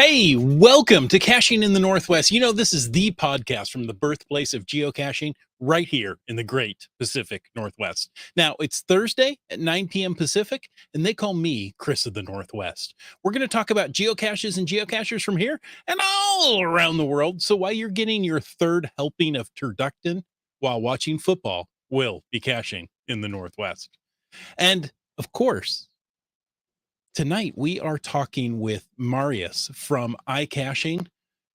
Hey, welcome to Caching in the Northwest. You know, this is the podcast from the birthplace of geocaching right here in the great Pacific Northwest. Now, it's Thursday at 9 p.m. Pacific, and they call me Chris of the Northwest. We're going to talk about geocaches and geocachers from here and all around the world. So while you're getting your third helping of Turducken while watching football, we'll be caching in the Northwest. And of course, tonight we are talking with Marius from iCaching.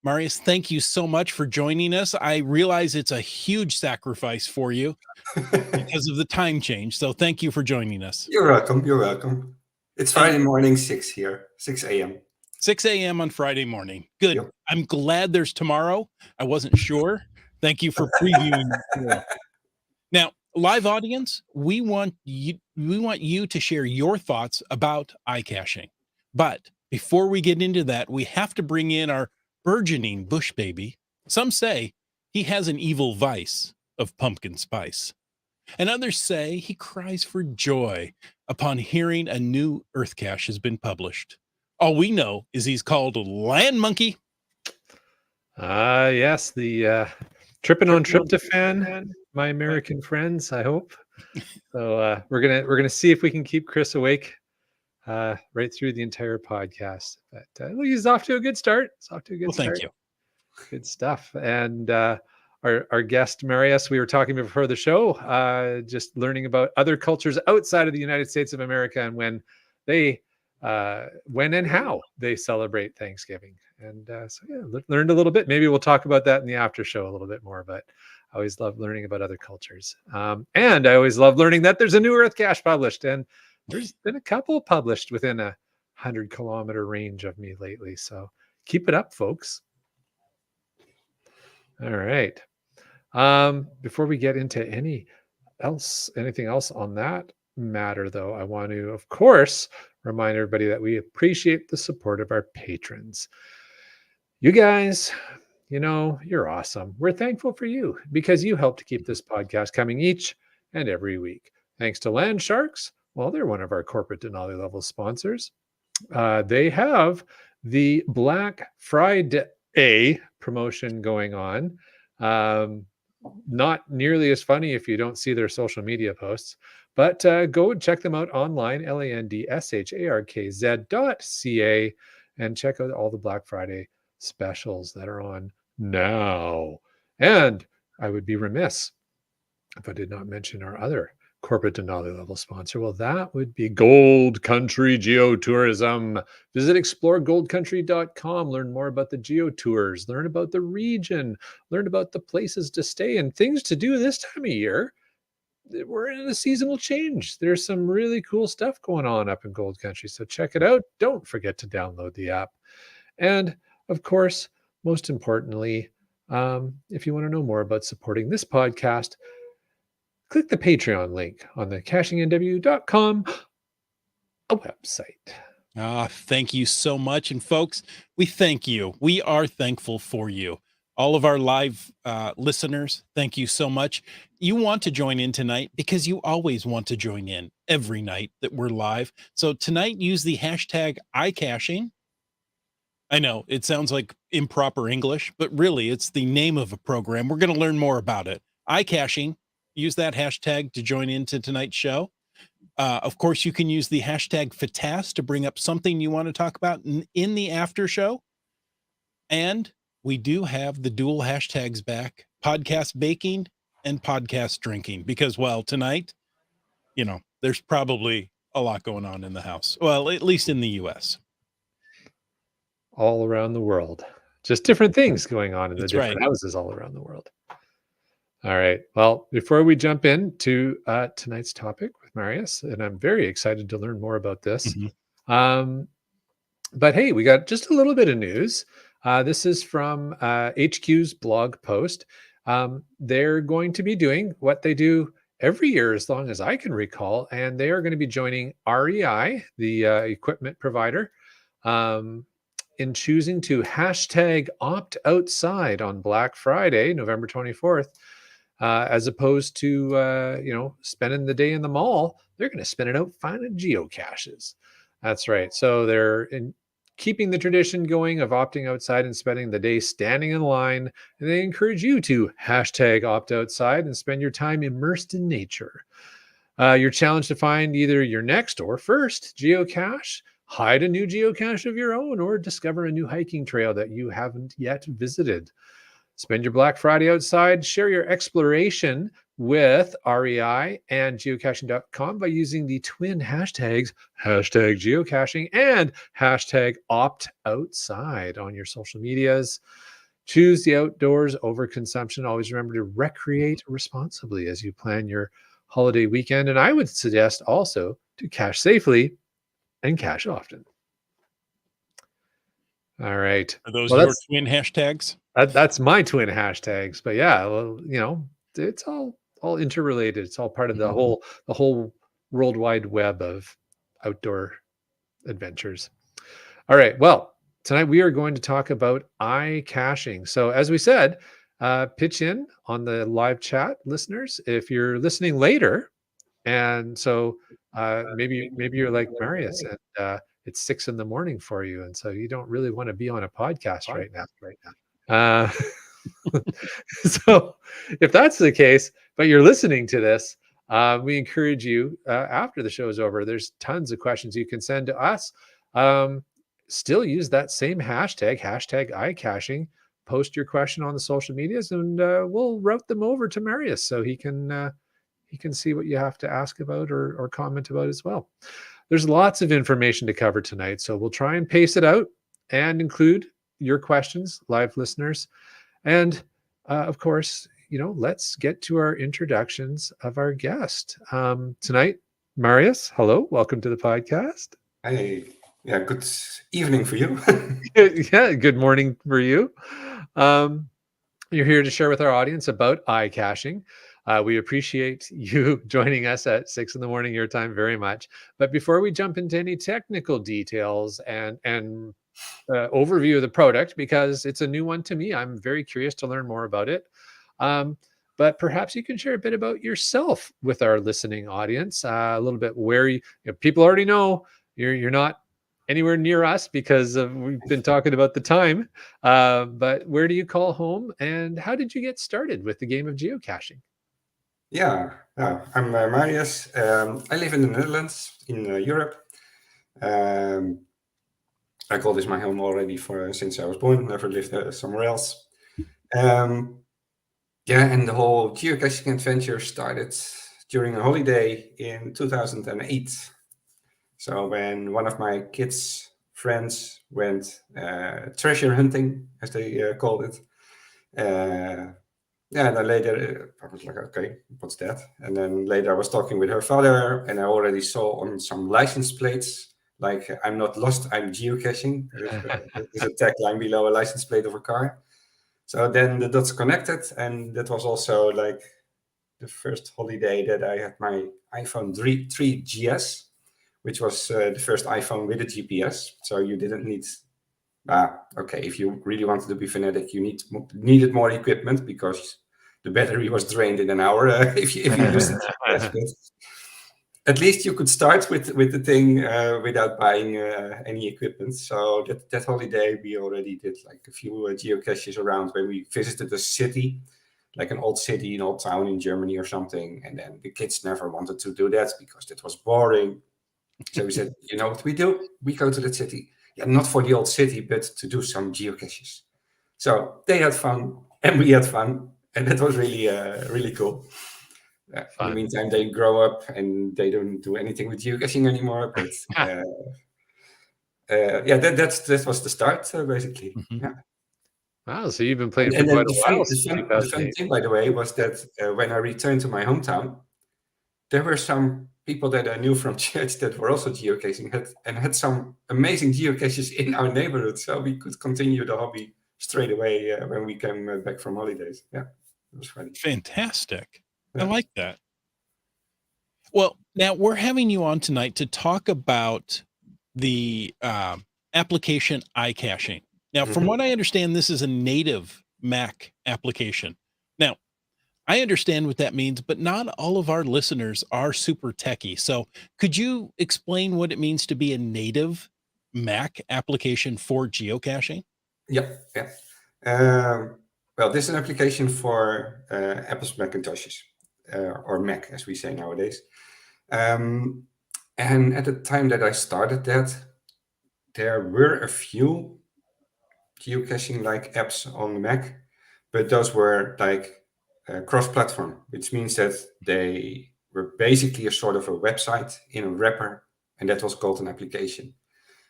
Marius, thank you so much for joining us. I realize it's a huge sacrifice for you because of the time change. So thank you for joining us. You're welcome. You're welcome. It's Friday morning, 6 a.m. 6 a.m. on Friday morning. Good. Yep. I'm glad there's tomorrow. I wasn't sure. Thank you for previewing. Now, live audience, we want you to share your thoughts about iCaching. But before we get into that, we have to bring in our burgeoning bush baby. Some say he has an evil vice of pumpkin spice, and others say he cries for joy upon hearing a new Earth cache has been published. All we know is he's called Land Monkey. Yes, the tripping on tryptophan, my American friends, I hope. So we're gonna see if we can keep Chris awake right through the entire podcast. But he's off to a good start. It's off to a good start. Thank you. Good stuff. And our guest Marius, we were talking before the show, just learning about other cultures outside of the United States of America and when and how they celebrate Thanksgiving. And learned a little bit. Maybe we'll talk about that in the after show a little bit more, but I always love learning about other cultures. And I always love learning that there's a new Earth cache published, and there's been a couple published within a 100-kilometer range of me lately. So keep it up, folks. All right. Before we get into anything else on that matter, though, I want to, of course, remind everybody that we appreciate the support of our patrons. You guys, you're awesome. We're thankful for you because you help to keep this podcast coming each and every week. Thanks to Land Sharks. Well, they're one of our corporate Denali level sponsors. They have the Black Friday promotion going on. Not nearly as funny if you don't see their social media posts, but go and check them out online, landsharkz.ca, and check out all the Black Friday specials that are on now. And I would be remiss if I did not mention our other corporate Denali level sponsor. Well, that would be Gold Country Geotourism. Visit exploregoldcountry.com, learn more about the geotours, learn about the region, learn about the places to stay and things to do this time of year. We're in a seasonal change. There's some really cool stuff going on up in Gold Country. So check it out. Don't forget to download the app. And of course, most importantly, if you want to know more about supporting this podcast, click the Patreon link on the cachingnw.com website. Thank you so much. And folks, we thank you. We are thankful for you. All of our live listeners, thank you so much. You want to join in tonight because you always want to join in every night that we're live. So tonight, use the hashtag iCaching. I know it sounds like improper English, but really it's the name of a program. We're going to learn more about it. iCaching, use that hashtag to join into tonight's show. Of course, you can use the hashtag FATAS to bring up something you want to talk about in the after show. And we do have the dual hashtags back, podcast baking and podcast drinking, because, well, tonight, there's probably a lot going on in the house. Well, at least in the U.S. All around the world. Just different things going on in the different houses all around the world. All right. Well, before we jump into tonight's topic with Marius, and I'm very excited to learn more about this. Mm-hmm. But hey, we got just a little bit of news. This is from HQ's blog post. They're going to be doing what they do every year as long as I can recall, and they are going to be joining REI, the equipment provider, in choosing to hashtag opt outside on Black Friday, November 24th, as opposed to, spending the day in the mall. They're going to spend it out finding geocaches. That's right. So they're keeping the tradition going of opting outside and spending the day standing in line. And they encourage you to hashtag opt outside and spend your time immersed in nature. You're challenged to find either your next or first geocache, hide a new geocache of your own, or discover a new hiking trail that you haven't yet visited. Spend your Black Friday outside, share your exploration with REI and geocaching.com by using the twin hashtags, hashtag geocaching and hashtag opt outside on your social medias. Choose the outdoors over consumption. Always remember to recreate responsibly as you plan your holiday weekend. And I would suggest also to cache safely and cache often. All right. Are those Well, your twin hashtags? that's my twin hashtags. But yeah, well, it's all interrelated. It's all part of the whole worldwide web of outdoor adventures. All right. Well, tonight we are going to talk about iCaching. So as we said, pitch in on the live chat, listeners, if you're listening later. And so maybe you're like Marius and it's 6 a.m. for you. And so you don't really want to be on a podcast right now. So if that's the case, but you're listening to this, we encourage you after the show is over, there's tons of questions you can send to us. Still use that same hashtag iCaching. Post your question on the social medias and we'll route them over to Marius so he can see what you have to ask about or comment about as well. There's lots of information to cover tonight, so we'll try and pace it out and include your questions, live listeners. And of course, let's get to our introductions of our guest. Tonight, Marius, hello, welcome to the podcast. Hey, yeah, good evening for you. Yeah, good morning for you. You're here to share with our audience about iCaching. We appreciate you joining us at 6 a.m. your time very much. But before we jump into any technical details and overview of the product, because it's a new one to me, I'm very curious to learn more about it. But perhaps you can share a bit about yourself with our listening audience, a little bit where people already know you're not anywhere near us because we've been talking about the time. But where do you call home, and how did you get started with the game of geocaching? Yeah, I'm Marius. I live in the Netherlands, in Europe. I call this my home already since I was born. Never lived somewhere else. And the whole geocaching adventure started during a holiday in 2008. So when one of my kids' friends went treasure hunting, as they called it. And then later I was like, okay, what's that? And then later I was talking with her father, and I already saw on some license plates, like, I'm not lost, I'm geocaching. There's a tagline below a license plate of a car. So then the dots connected, and that was also like the first holiday that I had my iPhone 3GS, which was the first iPhone with a GPS. So you didn't need... okay, if you really wanted to be fanatic, you needed more equipment because the battery was drained in an hour if you used it. But at least you could start with the thing without buying any equipment. So that holiday, we already did like a few geocaches around when we visited a city, like an old city, an old town in Germany or something. And then the kids never wanted to do that because that was boring. So we said, you know what we do? We go to that city. Yeah, not for the old city, but to do some geocaches. So they had fun, and we had fun, and that was really, really cool. In the meantime, they grow up and they don't do anything with geocaching anymore. But that was the start, basically. Mm-hmm. Yeah. Wow, so you've been playing for quite a while. The fun thing, by the way, was that when I returned to my hometown, there were some people that I knew from church that were also geocaching and had some amazing geocaches in our neighborhood. So we could continue the hobby straight away when we came back from holidays. Yeah, it was funny. Fantastic. Yeah. I like that. Well, now we're having you on tonight to talk about the application iCaching. Now, from what I understand, this is a native Mac application. Now, I understand what that means, but not all of our listeners are super techie. So could you explain what it means to be a native Mac application for geocaching? Yeah, yeah. Well, this is an application for Apple's Macintoshes, or Mac, as we say nowadays. And at the time that I started that, there were a few geocaching-like apps on the Mac, but those were like cross-platform, which means that they were basically a sort of a website in a wrapper, and that was called an application.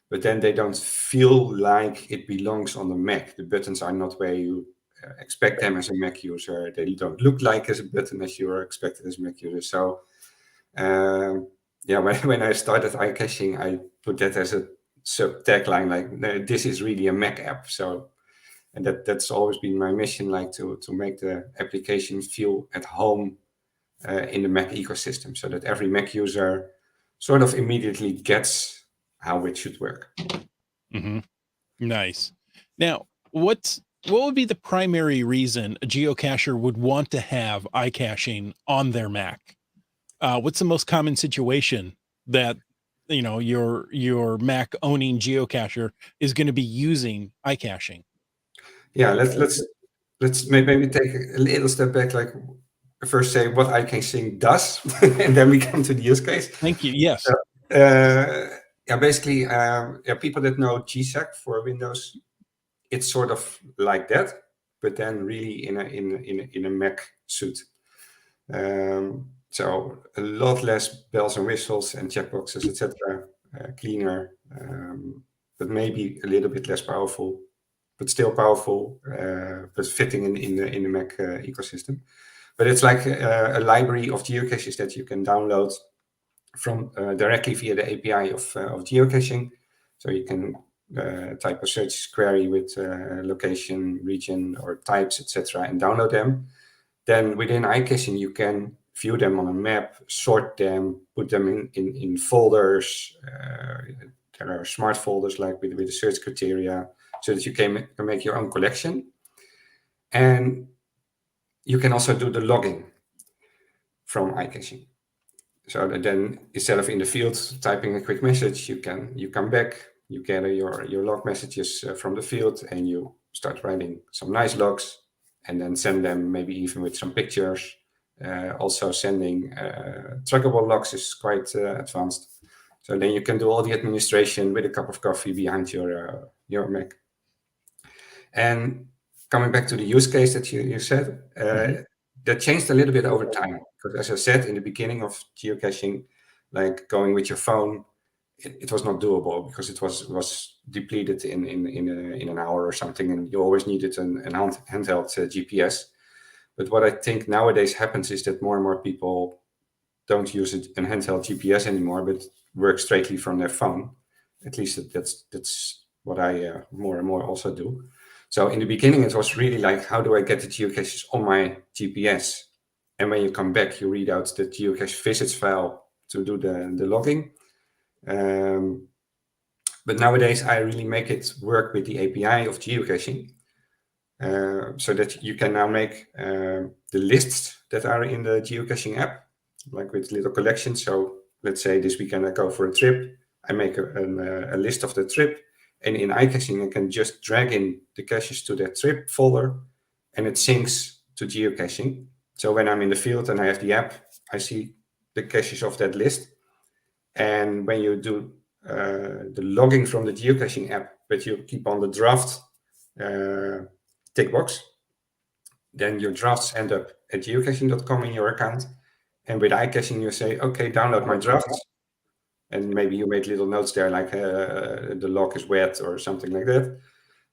But then they don't feel like it belongs on the Mac. The buttons are not where you expect them as a Mac user. They don't look like as a button as you are expected as a Mac user. So yeah, when I started iCaching, I put that as a sub tagline, like, no, this is really a Mac app. So, and that's always been my mission, like to make the application feel at home in the Mac ecosystem, so that every Mac user sort of immediately gets how it should work. Mm-hmm. Nice. Now, what would be the primary reason a geocacher would want to have iCaching on their Mac? What's the most common situation that your Mac owning geocacher is going to be using iCaching? Yeah, let's maybe take a little step back. Like, first say what iCaching does, and then we come to the use case. Thank you. Yes. Yeah, basically, yeah, people that know GSAC for Windows, it's sort of like that, but then really in a Mac suit. So a lot less bells and whistles and checkboxes, etc. Cleaner, but maybe a little bit less powerful, but still powerful, but fitting in the Mac ecosystem. But it's like a library of geocaches that you can download from directly via the API of geocaching. So you can type a search query with location, region, or types, etc., and download them. Then within iCaching, you can view them on a map, sort them, put them in folders. There are smart folders like with the search criteria, so that you can make your own collection. And you can also do the logging from iCaching. So that then instead of in the field typing a quick message, you come back, you gather your log messages from the field, and you start writing some nice logs, and then send them maybe even with some pictures. Also sending trackable logs is quite advanced. So then you can do all the administration with a cup of coffee behind your Mac. And coming back to the use case that you said, that changed a little bit over time. Because as I said in the beginning of geocaching, like going with your phone, it was not doable because it was depleted in an hour or something, and you always needed an handheld GPS. But what I think nowadays happens is that more and more people don't use an handheld GPS anymore, but work straightly from their phone. At least that's what I more and more also do. So in the beginning, it was really like, how do I get the geocaches on my GPS? And when you come back, you read out the geocache visits file to do the logging. But nowadays, I really make it work with the API of geocaching, so that you can now make the lists that are in the geocaching app, like with little collections. So let's say this weekend I go for a trip. I make a list of the trip. And in iCaching, I can just drag in the caches to that trip folder, and it syncs to geocaching. So when I'm in the field and I have the app, I see the caches of that list. And when you do the logging from the geocaching app, but you keep on the draft tick box, then your drafts end up at geocaching.com in your account. And with iCaching, you say, okay, download my drafts. And maybe you make little notes there, like the log is wet or something like that.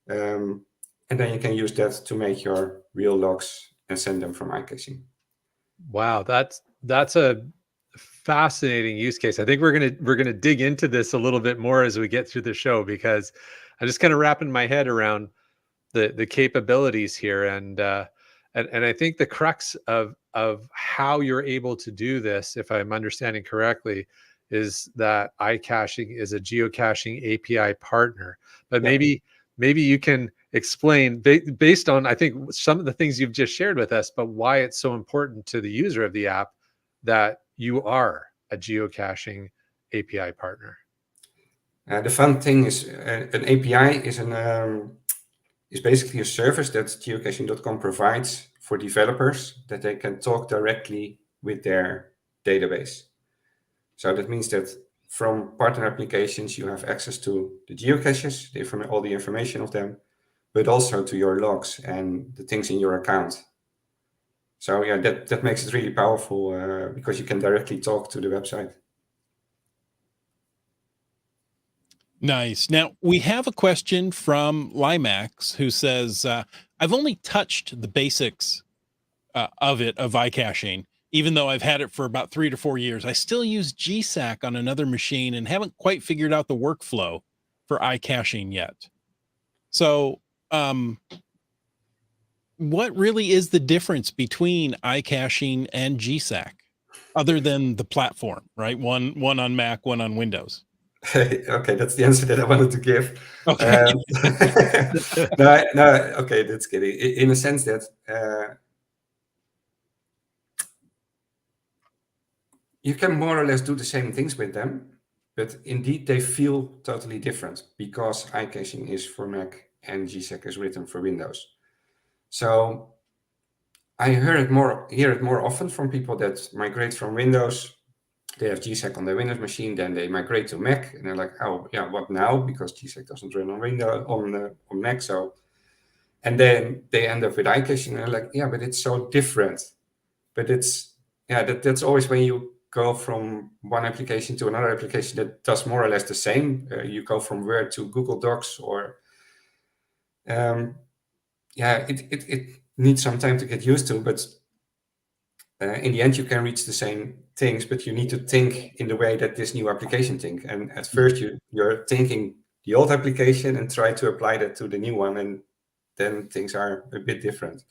And then you can use that to make your real logs and send them from iCaching. Wow, that's a fascinating use case. I think we're gonna dig into this a little bit more as we get through the show, because I'm just kind of wrapping my head around the capabilities here, and I think the crux of how you're able to do this, if I'm understanding correctly, is that iCaching is a geocaching API partner. But Yeah. maybe you can explain based on, I think, some of the things you've just shared with us, but why it's so important to the user of the app that you are a geocaching API partner. The fun thing is an API is basically a service that geocaching.com provides for developers that they can talk directly with their database. So that means that from partner applications, you have access to the geocaches, all the information of them, but also to your logs and the things in your account. So yeah, that makes it really powerful because you can directly talk to the website. Nice. Now, we have a question from Limax who says, I've only touched the basics of iCaching, even though I've had it for about 3 to 4 years. I still use GSAC on another machine and haven't quite figured out the workflow for iCaching yet. So, what really is the difference between iCaching and GSAC, other than the platform, right? One on Mac, one on Windows. Okay, that's the answer that I wanted to give. Okay. No, okay, that's kidding. In a sense that you can more or less do the same things with them, but indeed they feel totally different because iCaching is for Mac and GSAC is written for Windows. So I hear it more often from people that migrate from Windows. They have GSAC on their Windows machine, then they migrate to Mac, and they're like, "Oh, yeah, what now?" Because GSAC doesn't run on Windows on Mac. So, and then they end up with iCaching, and they're like, "Yeah, but it's so different." But that's always when you go from one application to another application that does more or less the same. You go from Word to Google Docs, or it needs some time to get used to, but in the end, you can reach the same things, but you need to think in the way that this new application think. And at first, you're thinking the old application and try to apply that to the new one, and then things are a bit different.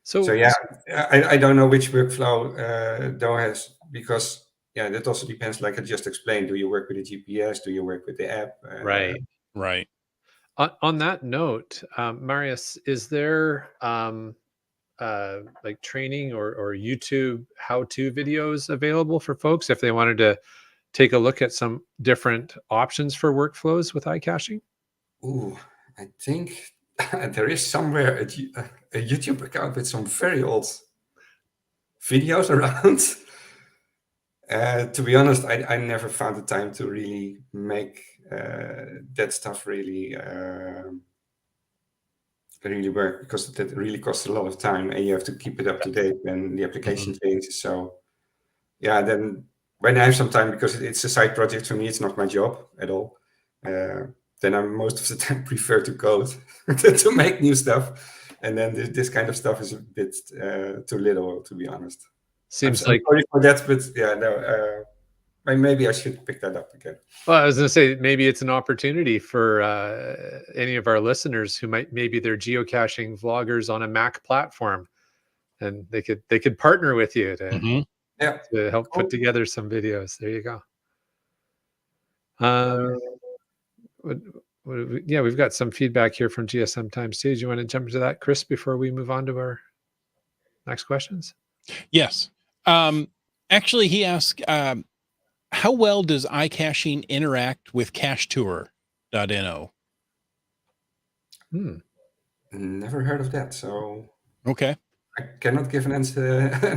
So yeah, I don't know which workflow Doe has, because that also depends. Like I just explained, do you work with the GPS? Do you work with the app? Right. On that note, Marius, is there like training or YouTube how-to videos available for folks if they wanted to take a look at some different options for workflows with iCaching? Ooh, I think there is somewhere a YouTube account with some very old videos around. To be honest, I never found the time to really make that stuff really work, because that really costs a lot of time and you have to keep it up to date when the application changes. So yeah, then when I have some time, because it's a side project for me, it's not my job at all. Then I most of the time prefer to code to make new stuff. And then this kind of stuff is a bit too little, to be honest. Seems I'm like sorry for that, but yeah, no, maybe I should pick that up again. Well, I was going to say maybe it's an opportunity for any of our listeners who maybe they're geocaching vloggers on a Mac platform, and they could partner with you to help put together some videos. There you go. We've got some feedback here from GSM Times too. Do you want to jump into that, Chris, before we move on to our next questions? Yes. Actually, he asked, how well does iCaching interact with Cashtour.no? Never heard of that, so okay. I cannot give an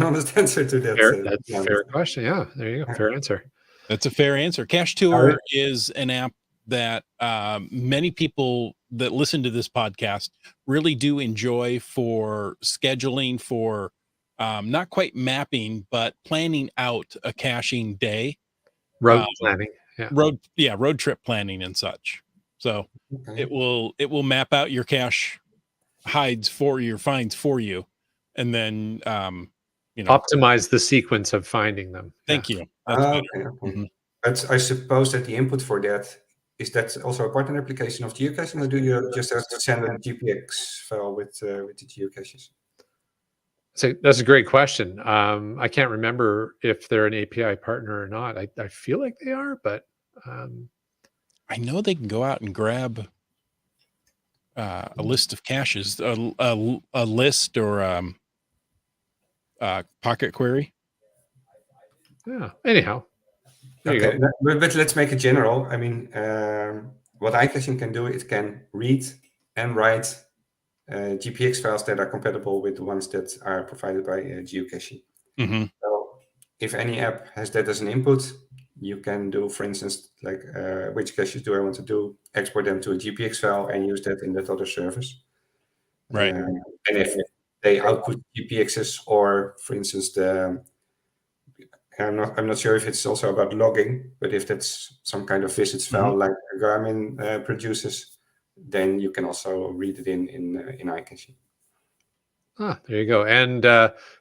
honest answer to that. That's a fair question. Yeah, there you go. Fair answer. That's a fair answer. Cashtour is an app that many people that listen to this podcast really do enjoy for scheduling, for not quite mapping, but planning out a caching day. Road planning. Road trip planning and such. So it will map out your cache hides for your finds for you, and then optimize the sequence of finding them. Thank you. That's better. But I suppose that the input for that is that also a partner application of geocaching, or do you just have to send a GPX file with the geocaches? So that's a great question. I can't remember if they're an API partner or not. I feel like they are, but I know they can go out and grab a list of caches, a list or pocket query. Yeah. Anyhow, There you go. but let's make it general. I mean, what iCaching can do, it can read and write GPX files that are compatible with the ones that are provided by geocaching. Mm-hmm. So if any app has that as an input, you can do, for instance, like which caches do I want to do, export them to a GPX file and use that in that other service. Right. And if they output GPXs, or for instance, I'm not sure if it's also about logging, but if that's some kind of visits file like Garmin produces, then you can also read it in iCaching. Ah, there you go. And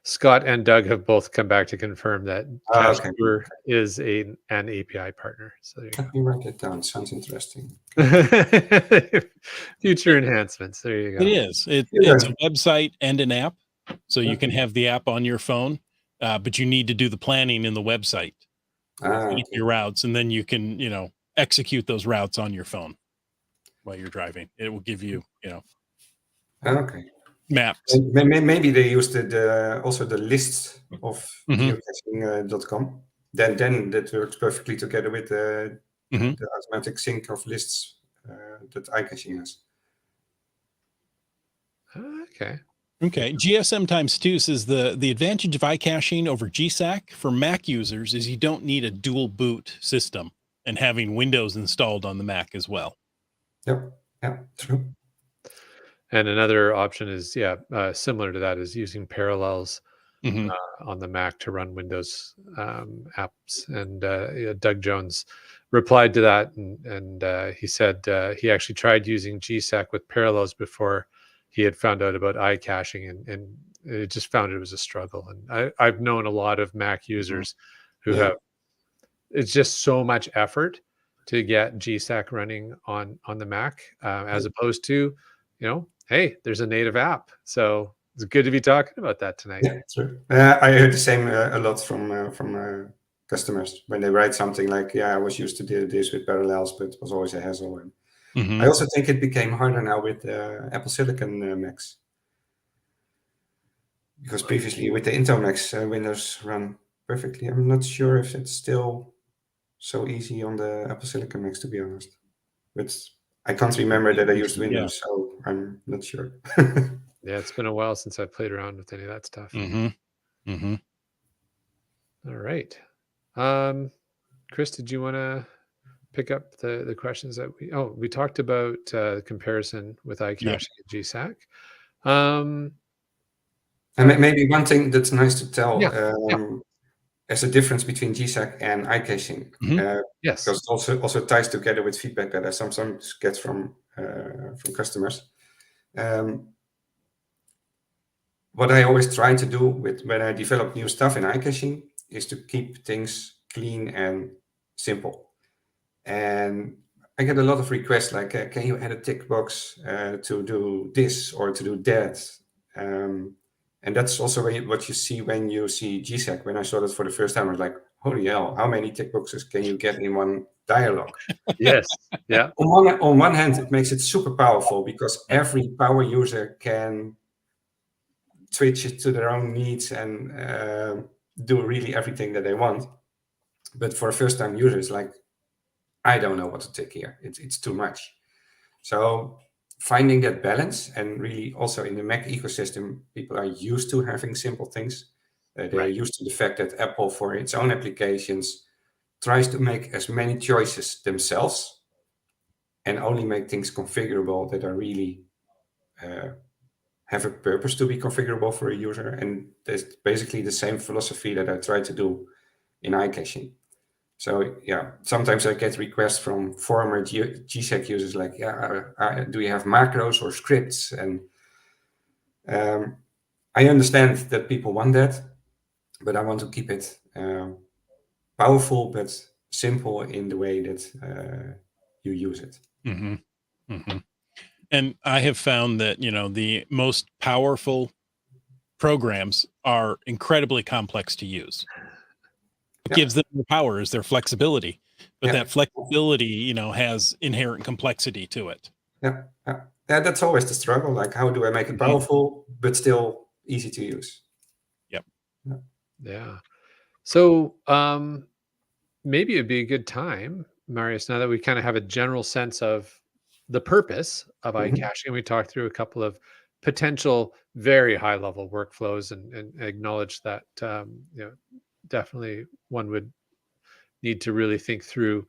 Scott and Doug have both come back to confirm that Cashtour is an API partner. So there you Let me write that down. Sounds interesting. go. Future enhancements. There you go. It is. It's a website and an app, so you can have the app on your phone, but you need to do the planning in the website, your routes, and then you can, execute those routes on your phone while you're driving. It will give you, maps. Maybe they used also the lists of geocaching.com. Then that works perfectly together with the automatic sync of lists that iCaching has. Okay. GSM times 2 says the advantage of iCaching over GSAC for Mac users is you don't need a dual boot system and having Windows installed on the Mac as well. Yep. Yeah, true. And another option is, similar to that, is using Parallels on the Mac to run Windows apps. And Doug Jones replied to that, and he said he actually tried using GSAC with Parallels before he had found out about iCaching, and it just found it was a struggle. And I've known a lot of Mac users who have, it's just so much effort to get GSAC running on the Mac, as opposed to, hey, there's a native app. So it's good to be talking about that tonight. Yeah, true. I heard the same a lot from customers when they write something like, I was used to do this with Parallels, but it was always a hassle. And I also think it became harder now with Apple Silicon Macs. Because previously with the Intel Macs, Windows run perfectly. I'm not sure if it's still so easy on the Apple Silicon Macs, to be honest. But I can't remember that I used Windows, so I'm not sure. Yeah, it's been a while since I played around with any of that stuff. All right. Chris, did you want to pick up the questions that we talked about comparison with iCaching and GSAC? And maybe one thing that's nice to tell, as a difference between GSAC and iCaching, yes, because it also ties together with feedback that I sometimes get from customers. What I always try to do when I develop new stuff in iCaching is to keep things clean and simple. And I get a lot of requests like, can you add a tick box to do this or to do that? And that's also what you see when you see GSAC. When I saw that for the first time, I was like, holy hell, how many tick boxes can you get in one dialogue? Yes. Yeah. On one hand, it makes it super powerful because every power user can switch it to their own needs and do really everything that they want. But for a first-time user, it's like, I don't know what to tick here. It's too much. So finding that balance, and really also in the Mac ecosystem, people are used to having simple things. They're used to the fact that Apple, for its own applications, tries to make as many choices themselves and only make things configurable that are really have a purpose to be configurable for a user. And that's basically the same philosophy that I try to do in iCaching. So sometimes I get requests from former GSAC users like, do you have macros or scripts? And I understand that people want that, but I want to keep it powerful but simple in the way that you use it. And I have found that, the most powerful programs are incredibly complex to use. What gives them the power is their flexibility, but that flexibility, has inherent complexity to it. Yeah, that's always the struggle. Like, how do I make it powerful but still easy to use? Yeah. So maybe it'd be a good time, Marius, now that we kind of have a general sense of the purpose of Mhm. iCaching, we talked through a couple of potential very high level workflows and acknowledge that definitely one would need to really think through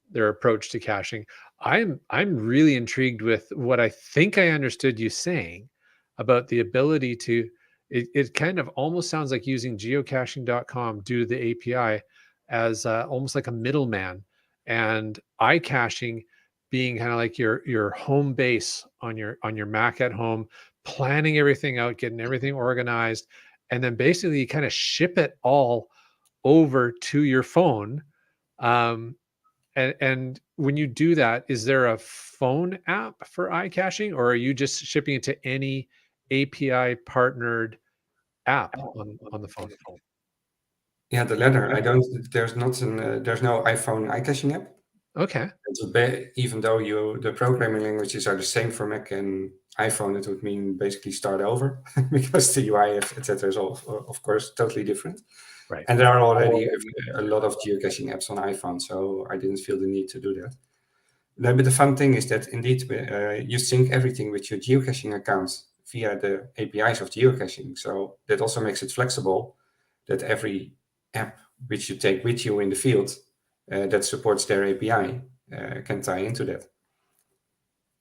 their approach to caching. I'm really intrigued with what I think I understood you saying about the ability to it kind of almost sounds like using geocaching.com due to the API as almost like a middleman, and iCaching being kind of like your home base on your Mac at home, planning everything out, getting everything organized, and then basically you kind of ship it all over to your phone. Um, and when you do that, is there a phone app for iCaching, or are you just shipping it to any API partnered app on the phone? Yeah, the latter. I don't. There's not an. There's no iPhone iCaching app. Okay. It would be, even though the programming languages are the same for Mac and iPhone, it would mean basically start over because the UI, etc., is all, of course, totally different. Right. And there are already a lot of geocaching apps on iPhone, so I didn't feel the need to do that. But the fun thing is that indeed you sync everything with your geocaching account via the APIs of geocaching. So that also makes it flexible that every app which you take with you in the field that supports their API can tie into that.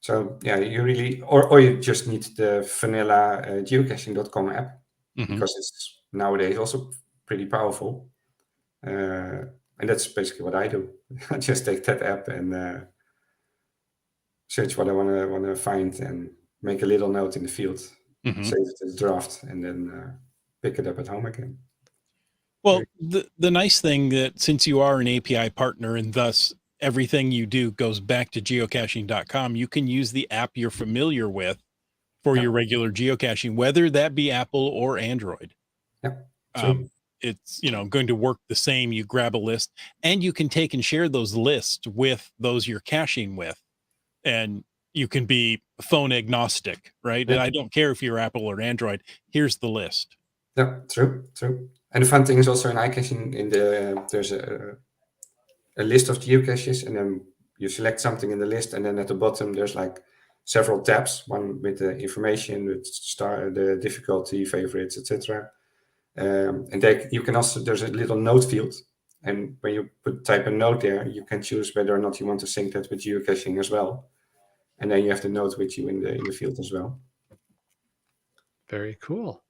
So yeah, you really, or you just need the vanilla geocaching.com app because it's nowadays also pretty powerful. And that's basically what I do. I just take that app and search what I want to find and make a little note in the field, save it as a draft, and then pick it up at home again. Well, the nice thing that since you are an API partner and thus everything you do goes back to geocaching.com, you can use the app you're familiar with for your regular geocaching, whether that be Apple or Android. Yeah, true. It's, going to work the same. You grab a list and you can take and share those lists with those you're caching with, and you can be phone agnostic, right? Yeah. And I don't care if you're Apple or Android. Here's the list. Yeah, true. And the fun thing is also in iCaching, there's a list of geocaches, and then you select something in the list, and then at the bottom there's like several tabs, one with the information, with the difficulty, favorites, etc. And you can also, there's a little note field, and when you type a note there, you can choose whether or not you want to sync that with geocaching as well, and then you have the note with you in the field as well. Very cool.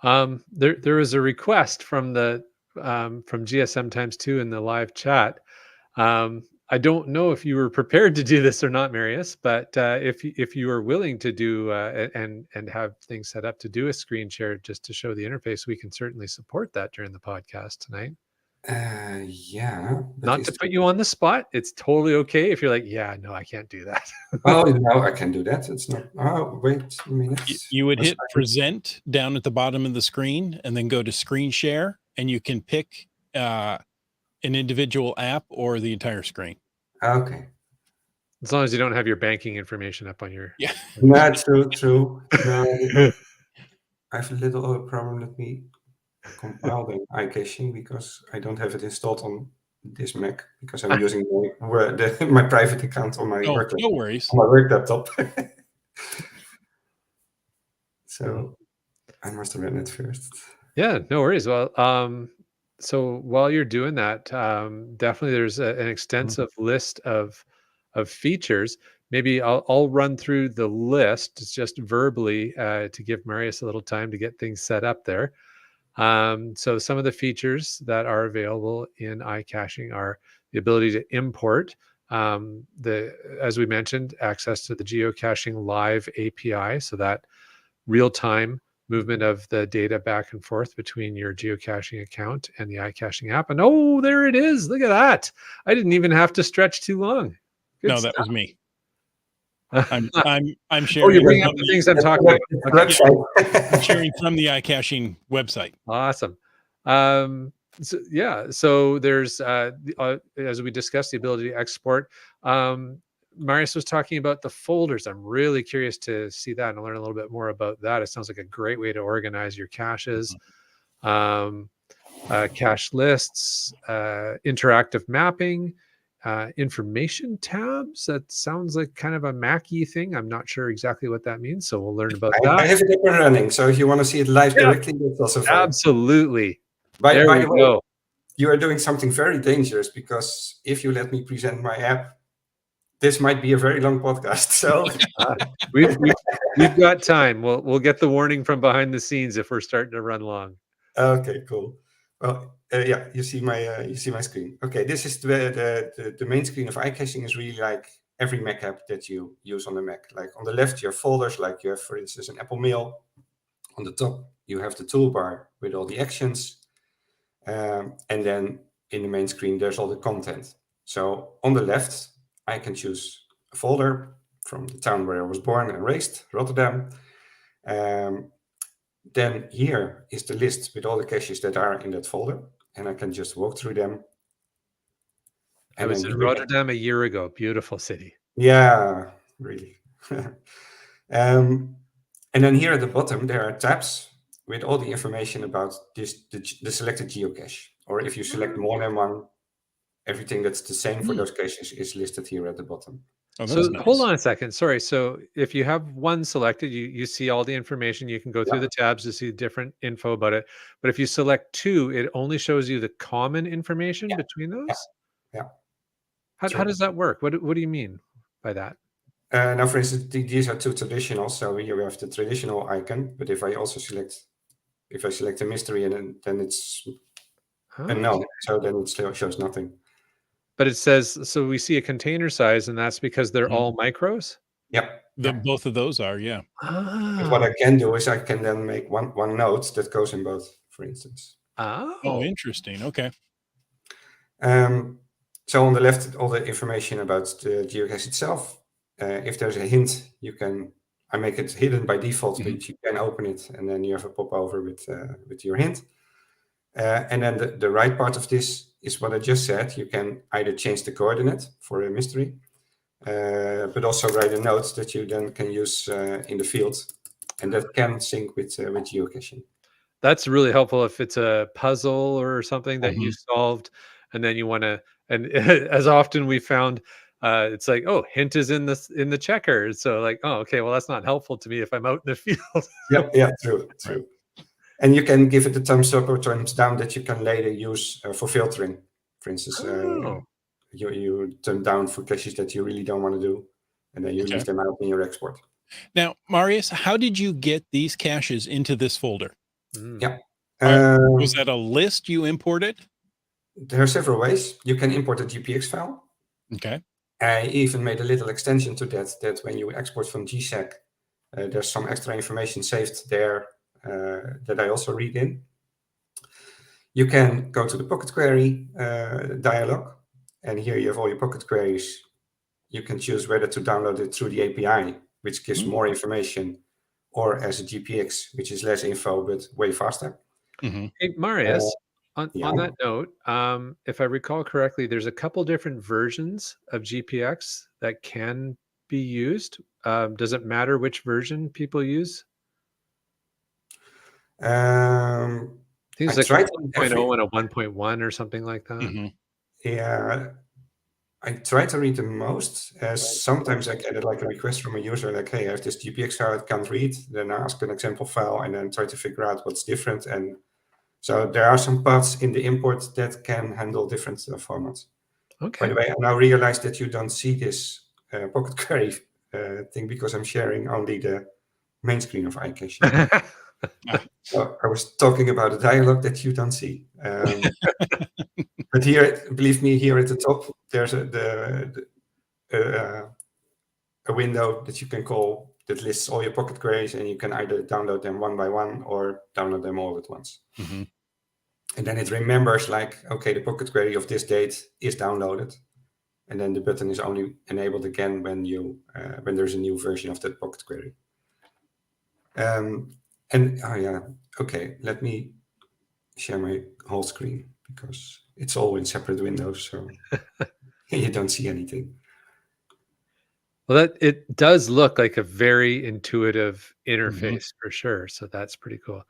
There was a request from from GSM times 2 in the live chat. I don't know if you were prepared to do this or not, Marius, but if you are willing to do and have things set up to do a screen share just to show the interface, we can certainly support that during the podcast tonight. Yeah. Not to put you on the spot. It's totally okay if you're like, yeah, no, I can't do that. Oh, no, I can do that. It's not. Oh, wait a minute. You would hit present down at the bottom of the screen and then go to screen share, and you can pick an individual app or the entire screen. Okay. As long as you don't have your banking information up on your. Yeah. No, true. No, I have a little problem. Let me compile the iCaching because I don't have it installed on this Mac because I'm using my private account on my work laptop. No worries. On my work laptop. So I must have written it first. Yeah, no worries. Well, so while you're doing that, definitely there's an extensive list of features. Maybe I'll run through the list just verbally to give Marius a little time to get things set up there. So some of the features that are available in iCaching are the ability to import as we mentioned, access to the Geocaching Live API, so that real-time movement of the data back and forth between your geocaching account and the iCaching app. And oh, there it is. Look at that. I didn't even have to stretch too long. Good no, stuff. That was me. I'm sharing. Oh, you're bringing up the things I'm talking about. Okay. I'm sharing from the iCaching website. Awesome. So there's as we discussed, the ability to export. Marius was talking about the folders. I'm really curious to see that and learn a little bit more about that. It sounds like a great way to organize your caches. cache lists, interactive mapping, information tabs. That sounds like kind of a Mackie thing. I'm not sure exactly what that means, so we'll learn about I that. have it up and running, so if you want to see it live Yeah. directly, that's also fine. Absolutely. By There we the way, go. you are doing something very dangerous, because if you let me present my app, this might be a very long podcast. So We've got time. We'll get the warning from behind the scenes if we're starting to run long. okay, cool. Well, yeah, you see my screen. Okay, this is the main screen of iCaching. Is really like every Mac app that you use on the Mac. Like on the left, you have folders, like you have, for instance, an Apple Mail. On the top, you have the toolbar with all the actions. And then in the main screen, there's all the content. So on the left, I can choose a folder from the town where I was born and raised, Rotterdam. Then here is the list with all the caches that are in that folder, and I can just walk through them. I was in Rotterdam a year ago. Beautiful city. Yeah, really. And then here at the bottom, there are tabs with all the information about the selected geocache. Or if you select more than one, everything that's the same for those caches is listed here at the bottom. Oh, that's So nice. hold on a second. Sorry. So if you have one selected, you see all the information. You can go through the tabs to see different info about it. But if you select two, it only shows you the common information between those. Yeah. How does that work? What do you mean by that? Now, for instance, these are two traditional. So here we have the traditional icon. But if I select a mystery, and then it's a no, so then it still shows nothing. But it says, so we see a container size, and that's because they're all micros? Yep. Both of those are, yeah. But what I can do is I can then make one note that goes in both, for instance. Oh, interesting. Okay. So on the left, all the information about the geocache itself. If there's a hint, I make it hidden by default, but you can open it, and then you have a popover with your hint. And then the right part of this is what I just said. You can either change the coordinate for a mystery, but also write a note that you then can use in the field, and that can sync with geocaching. That's really helpful if it's a puzzle or something that you solved, and then you want to. And as often we found, it's like, oh, hint is in the checker. So like, oh, okay, well that's not helpful to me if I'm out in the field. Yeah, true. And you can give it a thumbs up or thumbs down that you can later use for filtering. For instance, you turn down for caches that you really don't want to do, and then you leave them out in your export. Now, Marius, how did you get these caches into this folder? Yeah. Was that a list you imported? There are several ways. You can import a GPX file. Okay. I even made a little extension to that when you export from GSAC, there's some extra information saved there that I also read in. You can go to the Pocket Query dialog, and here you have all your Pocket Queries. You can choose whether to download it through the API, which gives more information, or as a GPX, which is less info but way faster. Hey, Marius, on that note, if I recall correctly, there's a couple different versions of GPX that can be used. Does it matter which version people use? I think it's like a 1.0 and a 1.1 or something like that. Yeah, I try to read the most. Sometimes I get like a request from a user like, hey, I have this GPX file I can't read. Then I ask an example file and then try to figure out what's different. And so there are some paths in the import that can handle different formats. Okay. By the way, I now realize that you don't see this Pocket Query thing because I'm sharing only the main screen of iCaching. So I was talking about a dialogue that you don't see. But here, believe me, here at the top, there's a window that you can call that lists all your Pocket Queries, and you can either download them one by one or download them all at once. And then it remembers like, okay, the Pocket Query of this date is downloaded. And then the button is only enabled again when there's a new version of that Pocket Query. Okay, let me share my whole screen because it's all in separate windows, so you don't see anything. Well, it does look like a very intuitive interface for sure. So that's pretty cool.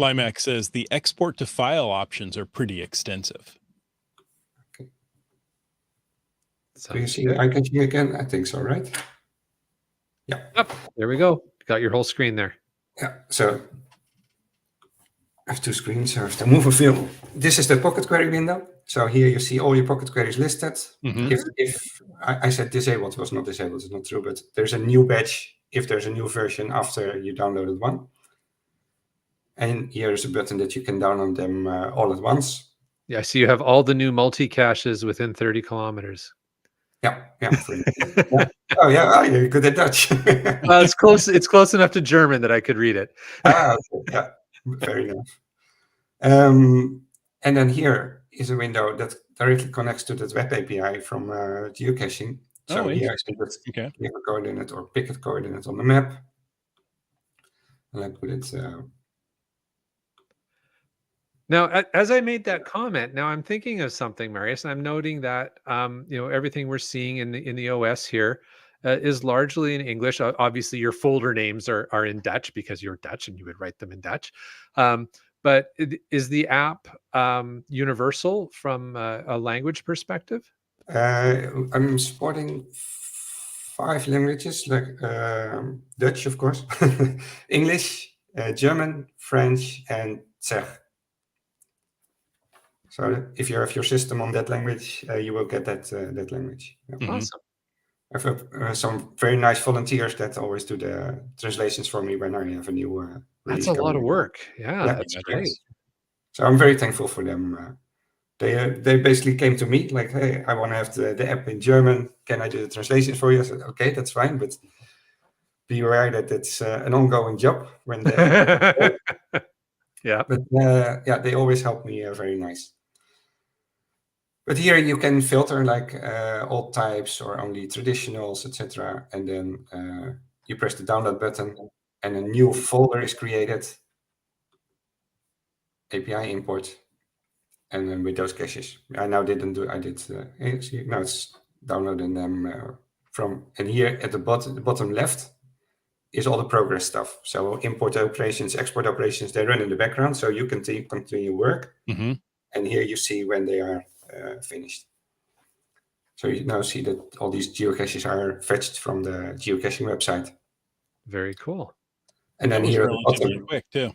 Limax says the export to file options are pretty extensive. Do you see the iCaching again? I think so, right? Yeah. Yep. There we go. Got your whole screen there. Yeah. So I have two screens. I have to move a few. This is the pocket query window. So here you see all your pocket queries listed. If I said disabled, it was not disabled, it's not true, but there's a new batch if there's a new version after you downloaded one. And here's a button that you can download them all at once. Yeah, I see you have all the new multi-caches within 30 kilometers. Yeah. Yeah. Oh, yeah. Oh, you're good at Dutch. It's close. It's close enough to German that I could read it. Okay. Yeah. Fair enough. And then here is a window that directly connects to that web API from geocaching. So here I can put a coordinate or picket coordinate on the map. And I put it. Now, as I made that comment, now I'm thinking of something, Marius, and I'm noting that everything we're seeing in the OS here is largely in English. Obviously, your folder names are in Dutch because you're Dutch and you would write them in Dutch. But is the app universal from a language perspective? I'm supporting 5 languages, like Dutch, of course, English, German, French, and Czech. So if you have your system on that language, you will get that language. Yeah. Awesome. I have some very nice volunteers that always do the translations for me when I have a new release. That's a lot of work. Yeah, that's great. So I'm very thankful for them. They basically came to me like, hey, I want to have the app in German. Can I do the translation for you? I said, okay, that's fine, but be aware that it's an ongoing job when they. Yeah. But they always help me very nice. But here you can filter like all types or only traditionals, etc. And then you press the download button and a new folder is created. API import. And then with those caches. I now didn't do, I did, now it's downloading them from, and here at the bottom left is all the progress stuff. So import operations, export operations, they run in the background. So you can continue work. Mm-hmm. And here you see when they are finished. So you now see that all these geocaches are fetched from the geocaching website. Very cool. And then here at the bottom. Quick too.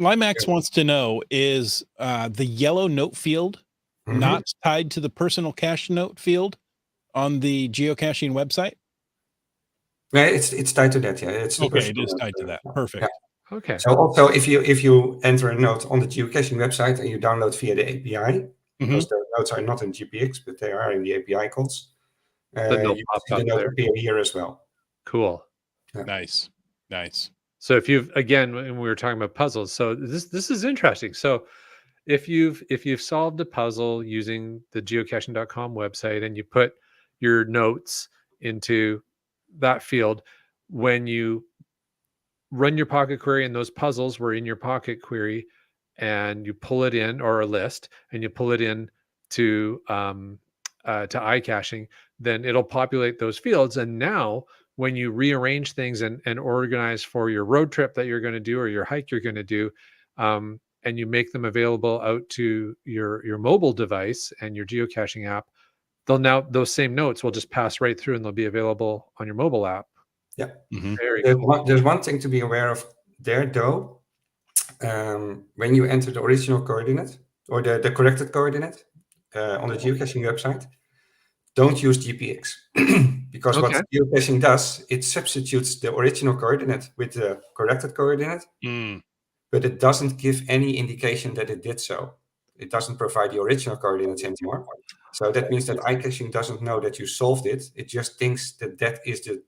Limax wants to know, is the yellow note field not tied to the personal cache note field on the geocaching website? Yeah, it's tied to that. Yeah, it's okay. It is tied to that. Perfect. Yeah. Okay. So also, if you enter a note on the geocaching website and you download via the API, because the notes are not in GPX, but they are in the API calls, you see the note appear here as well. Cool. Yeah. Nice. So if you've, again, when we were talking about puzzles, so this is interesting. So if you've solved a puzzle using the geocaching.com website and you put your notes into that field, when you run your pocket query and those puzzles were in your pocket query and you pull it in, or a list, and you pull it in to iCaching, then it'll populate those fields. And now when you rearrange things and organize for your road trip that you're going to do or your hike you're going to do, and you make them available out to your mobile device and your geocaching app, those same notes will just pass right through and they'll be available on your mobile app. Yeah. Very cool. There's one thing to be aware of there, though. When you enter the original coordinate or the corrected coordinate on the geocaching website, don't use GPX because what geocaching does, it substitutes the original coordinate with the corrected coordinate, but it doesn't give any indication that it did so. It doesn't provide the original coordinates anymore. So that means that iCaching doesn't know that you solved it. It just thinks that that is the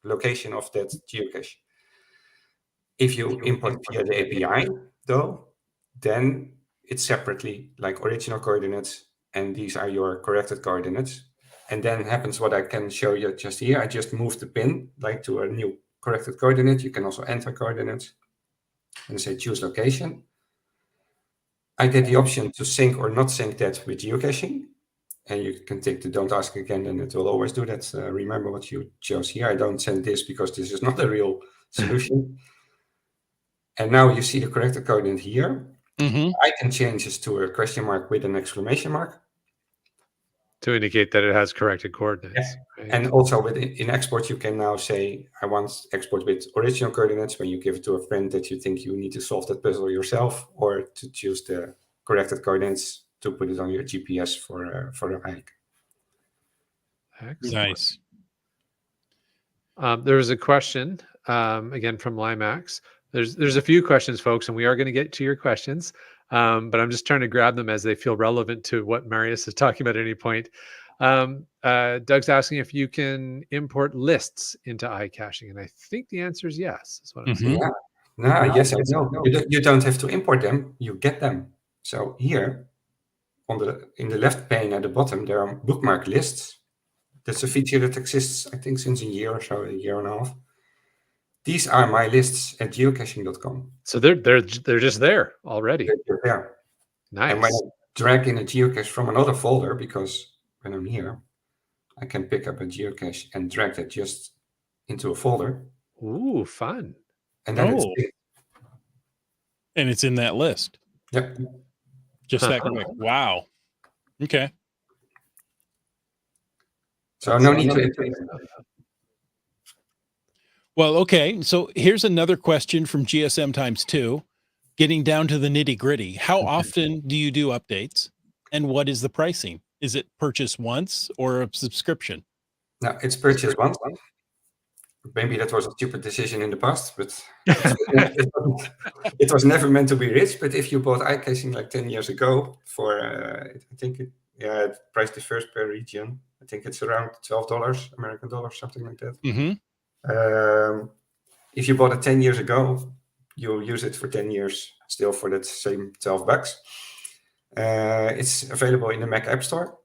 location of that geocache. If you import via the API, though, then it's separately like original coordinates, and these are your corrected coordinates. And then happens what I can show you just here. I just moved the pin like to a new corrected coordinate. You can also enter coordinates and say choose location. I get the option to sync or not sync that with geocaching. And you can take the don't ask again, and it will always do that. Remember what you chose here. I don't send this because this is not a real solution. And now you see the corrected coordinate here. Mm-hmm. I can change this to a question mark with an exclamation mark. To indicate that it has corrected coordinates. Yeah. Right? And also in export, you can now say, I want export with original coordinates when you give it to a friend that you think you need to solve that puzzle yourself, or to choose the corrected coordinates to put it on your GPS for a hike. Excellent. Nice. There was a question again from Limax. There's a few questions, folks, and we are going to get to your questions. But I'm just trying to grab them as they feel relevant to what Marius is talking about at any point. Doug's asking if you can import lists into iCaching, and I think the answer is yes. Is what I'm saying. Yeah. No, yes, I know. You don't have to import them; you get them. So here, in the left pane at the bottom, there are bookmark lists. That's a feature that exists, I think, since a year or so, a year and a half. These are my lists at geocaching.com. So they're just there already. They're there. Nice. And when I drag in a geocache from another folder, because when I'm here, I can pick up a geocache and drag that just into a folder. Ooh, fun. And then And it's in that list. Yep. Just that quick. Wow. Okay. So no need to import them. Well, okay. So here's another question from GSM times 2, getting down to the nitty gritty. How often do you do updates, and what is the pricing? Is it purchase once or a subscription? No, it's purchased once. Maybe that was a stupid decision in the past, but it was never meant to be rich. But if you bought iCaching like 10 years ago for, I think it price differs per region. I think it's around $12 American dollars, something like that. Mm-hmm. If you bought it 10 years ago, you'll use it for 10 years still for that same $12. It's available in the Mac App Store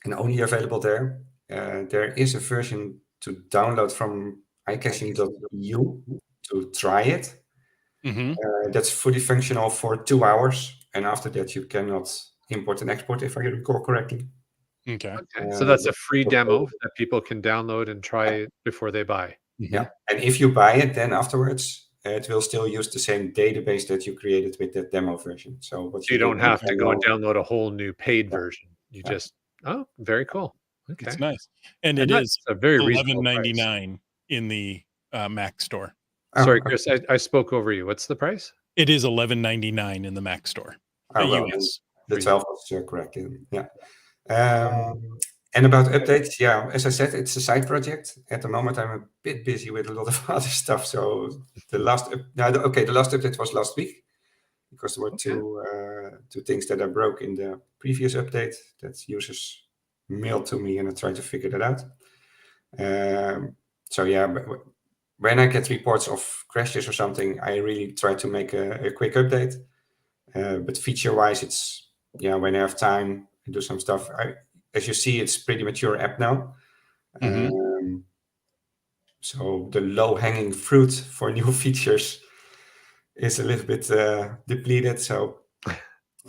and only available there. There is a version to download from iCaching.eu to try it. Mm-hmm. That's fully functional for 2 hours. And after that, you cannot import and export, if I recall correctly. Okay. So that's a free demo that people can download and try it before they buy. Yeah. And if you buy it, then afterwards, it will still use the same database that you created with that demo version. So what You don't have to go and download a whole new paid version. You just, very cool. Okay. It's nice. And it is a very reasonable $11.99 in the Mac store. Sorry, Chris, I spoke over you. What's the price? It is $11.99 in the Mac store. US. The 12 was correct. Yeah. And about updates, as I said, it's a side project. At the moment, I'm a bit busy with a lot of other stuff. So the last update was last week, because there were two things that I broke in the previous update that users mailed to me, and I tried to figure that out. When I get reports of crashes or something, I really try to make a quick update. But feature-wise, it's when I have time, I do some stuff. As you see, it's pretty mature app now. Mm-hmm. So the low-hanging fruit for new features is a little bit depleted. So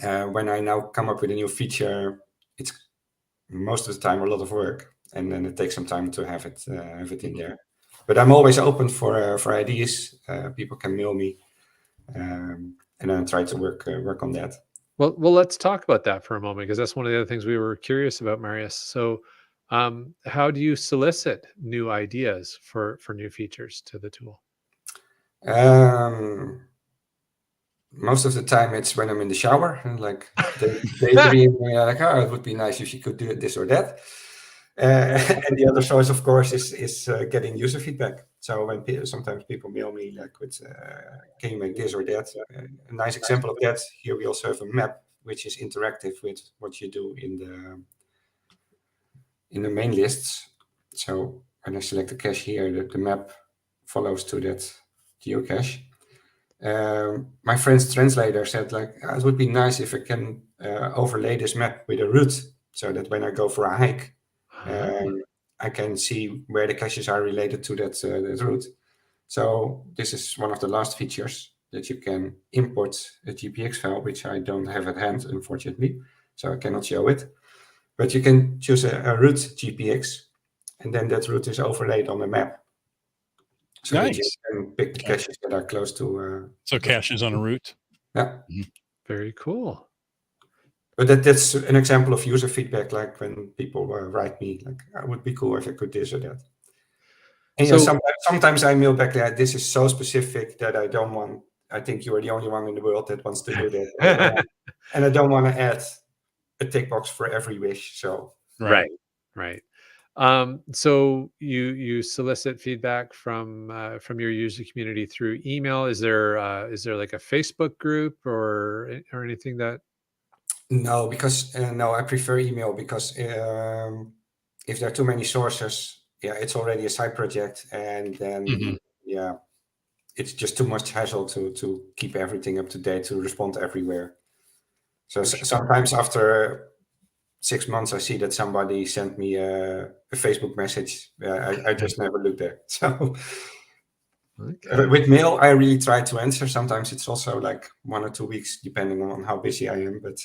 when I now come up with a new feature, it's most of the time a lot of work, and then it takes some time to have it in there. But I'm always open for ideas. People can mail me, and I try to work on that. Well, let's talk about that for a moment, because that's one of the other things we were curious about, Marius. So, how do you solicit new ideas for new features to the tool? Most of the time, it's when I'm in the shower, and like daydream, like, oh, it would be nice if you could do this or that. And the other source, of course, is getting user feedback. So when sometimes people mail me like with, can you make this or that? A nice example of that, here we also have a map which is interactive with what you do in the main lists. So when I select a cache here, the map follows to that geocache. My friend's translator said, like, it would be nice if I can overlay this map with a route, so that when I go for a hike, I can see where the caches are related to that route. So this is one of the last features, that you can import a GPX file, which I don't have at hand, unfortunately, so I cannot show it. But you can choose a route GPX, and then that route is overlaid on the map. So that you Nice. can pick the Okay. caches that are close to. So caches on a route. Yeah. Very cool. But that's an example of user feedback, like when people write me, like, it would be cool if I could this or that. And So- sometimes I mail back that this is so specific that I don't want, I think you are the only one in the world that wants to do that. And I don't want to add a tick box for every wish. So Right. So you solicit feedback from your user community through email. Is there like a Facebook group or anything that? no, because no, I prefer email because if there are too many sources, yeah, it's already a side project, and then Mhm. yeah, it's just too much hassle to keep everything up to date, to respond everywhere. So For sure. sometimes after 6 months, I see that somebody sent me a Facebook message. I just never look there. So Okay. with mail, I really try to answer. Sometimes it's also like 1 or 2 weeks, depending on how busy I am. But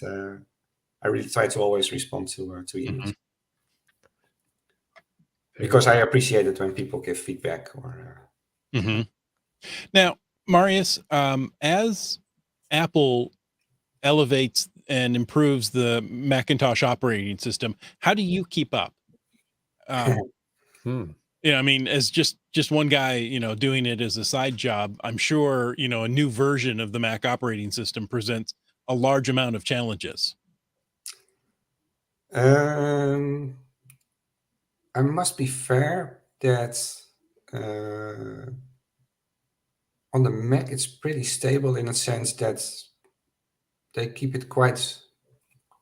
I really try to always respond to emails. Because I appreciate it when people give feedback or. Now, Marius, as Apple elevates and improves the Macintosh operating system, how do you keep up? You know, I mean, as just one guy, you know, doing it as a side job, I'm sure, you know, a new version of the Mac operating system presents a large amount of challenges. I must be fair that on the Mac it's pretty stable in a sense that they keep it quite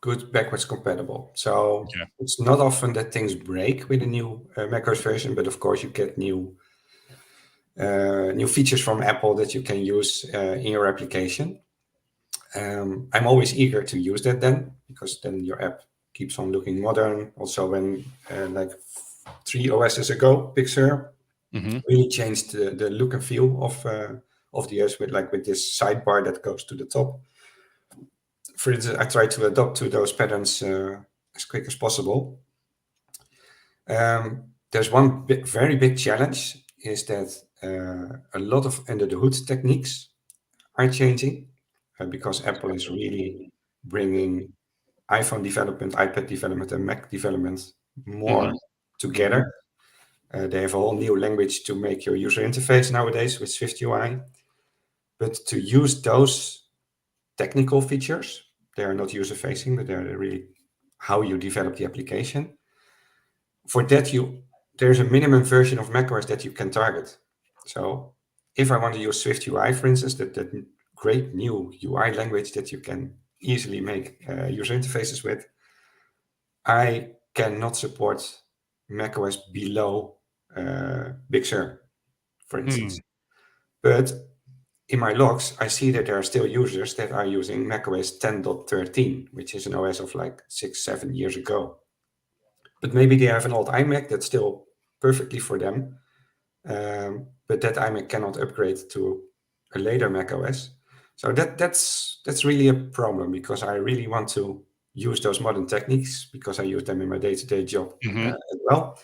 good backwards compatible. So Okay. it's not often that things break with a new macOS version, but of course you get new features from Apple that you can use in your application. I'm always eager to use that then, because then your app keeps on looking modern. Also, when like 3 OSs ago, Big Sur really changed the look and feel of the OS with this sidebar that goes to the top. For instance, I try to adapt to those patterns as quick as possible. There's one very big challenge is that a lot of under the hood techniques are changing because Apple is really bringing iPhone development, iPad development, and Mac development more together. They have a whole new language to make your user interface nowadays with SwiftUI. But to use those technical features, they are not user-facing, but they're really how you develop the application. For that, there's a minimum version of macOS that you can target. So if I want to use SwiftUI, for instance, that great new UI language that you can easily make user interfaces with, I cannot support macOS below Big Sur, for instance. But in my logs, I see that there are still users that are using macOS 10.13, which is an OS of like 6-7 years ago. But maybe they have an old iMac that's still perfectly for them. But that iMac cannot upgrade to a later macOS. So that's really a problem, because I really want to use those modern techniques because I use them in my day-to-day job as well.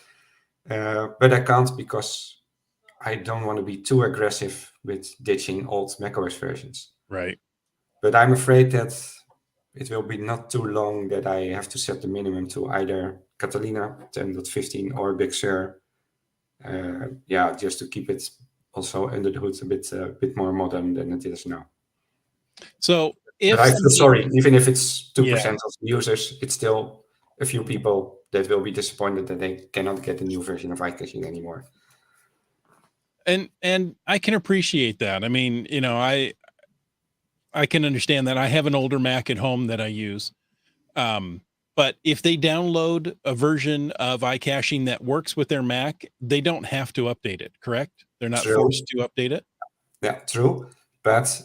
But I can't because I don't want to be too aggressive with ditching old macOS versions. Right. But I'm afraid that it will be not too long that I have to set the minimum to either Catalina 10.15 or Big Sur. Just to keep it also under the hood a bit more modern than it is now. So if but I feel sorry, even if it's 2% Yeah. of the users, it's still a few people that will be disappointed that they cannot get a new version of iCaching anymore. And I can appreciate that. I mean, you know, I can understand that. I have an older Mac at home that I use. But if they download a version of iCaching that works with their Mac, they don't have to update it, correct? They're not True. forced to update it? Yeah, true. But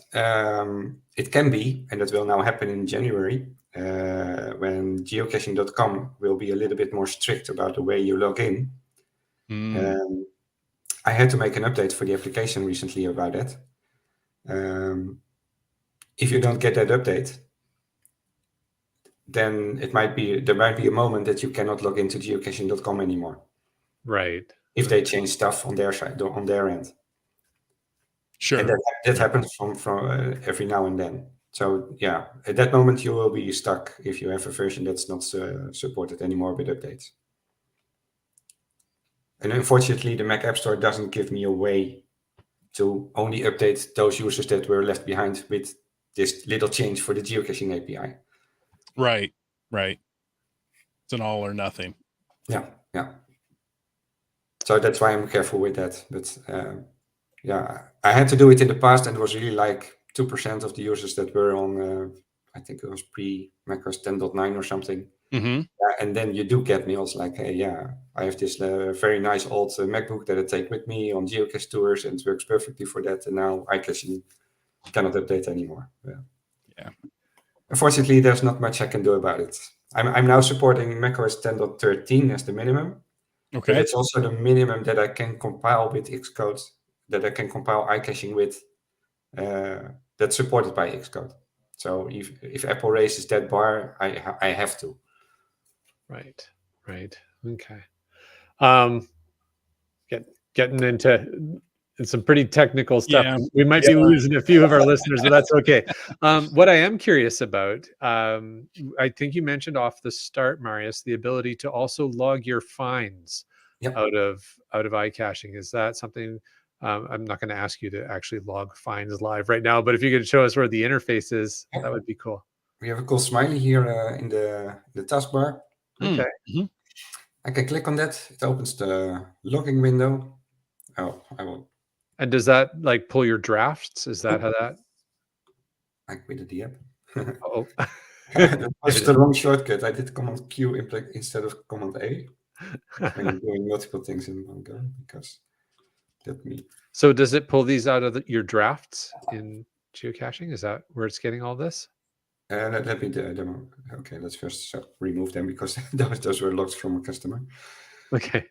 it can be, and that will now happen in January, when geocaching.com will be a little bit more strict about the way you log in. I had to make an update for the application recently about that. If you don't get that update, then there might be a moment that you cannot log into geocaching.com anymore. Right. If they change stuff on their side, on their end. Sure. And that happens from every now and then. So yeah, at that moment you will be stuck if you have a version that's not supported anymore with updates. And unfortunately, the Mac App Store doesn't give me a way to only update those users that were left behind with this little change for the geocaching API. Right. It's an all or nothing. Yeah. So that's why I'm careful with that. But yeah, I had to do it in the past, and it was really like 2% of the users that were on, I think it was pre-macOS 10.9 or something. Mm-hmm. And then you do get mails like, hey, yeah, I have this very nice old MacBook that I take with me on geocache tours, and it works perfectly for that. And now iCaching cannot update anymore. Yeah. Unfortunately, there's not much I can do about it. I'm now supporting macOS 10.13 as the minimum. Okay. But it's also the minimum that I can compile with Xcode, that I can compile iCaching with, that's supported by Xcode. So if Apple raises that bar, I have to. Right. Okay. Getting into some pretty technical stuff. Yeah. We might be losing a few of our listeners, but that's okay. What I am curious about, I think you mentioned off the start, Marius, the ability to also log your finds out of iCaching. Is that something? I'm not going to ask you to actually log finds live right now, but if you could show us where the interface is, that would be cool. We have a cool smiley here in the taskbar. Okay. Mm-hmm. I can click on that. It opens the logging window. Oh, I will. And does that like pull your drafts? Is that how that? I quitted the app. Oh, That was the wrong shortcut. I did Command Q instead of Command A. When you're doing multiple things in one go, because let me. So does it pull these out of your drafts in geocaching? Is that where it's getting all this? Let me demo. Okay, let's first remove them because those were logs from a customer. Okay.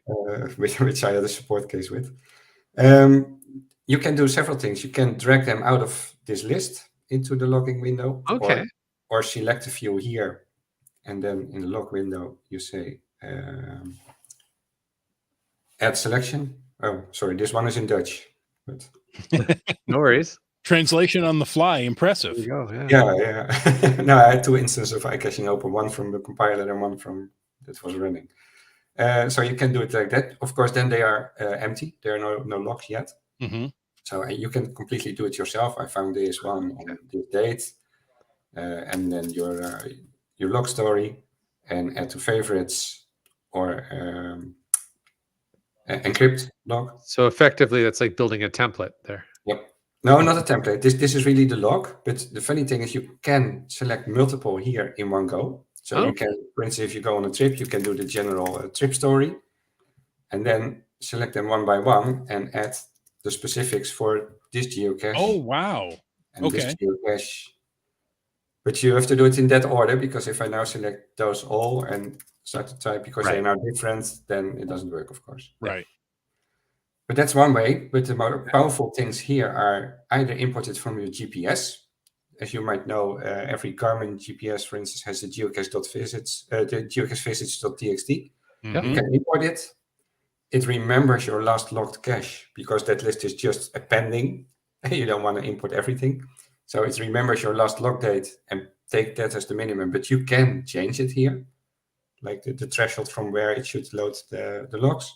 Which I had a support case with. You can do several things. You can drag them out of this list into the logging window. Okay. Or select a few here, and then in the log window you say add selection. Oh, sorry, this one is in Dutch. But No worries. Translation on the fly, impressive. There you go. Yeah. No, I had two instances of iCaching open, one from the compiler and one from that was running. So you can do it like that. Of course, then they are empty. There are no logs yet. Mm-hmm. So you can completely do it yourself. I found this one on this date, and then your log story, and add to favorites or encrypt log. So effectively, that's like building a template there. Yep. No, not a template. This is really the log. But the funny thing is you can select multiple here in one go. So you can, for instance, if you go on a trip, you can do the general trip story and then select them one by one and add the specifics for this geocache. Oh, wow. And this geocache. But you have to do it in that order, because if I now select those all and start to type because they're now different, then it doesn't work, of course. Right. But that's one way. But the more powerful things here are either imported from your GPS. As you might know, every Garmin GPS, for instance, has the geocache.visits, the geocachevisits.txt. Mm-hmm. You can import it. It remembers your last logged cache because that list is just appending. You don't want to import everything. So it remembers your last log date and take that as the minimum. But you can change it here, like the threshold from where it should load the logs.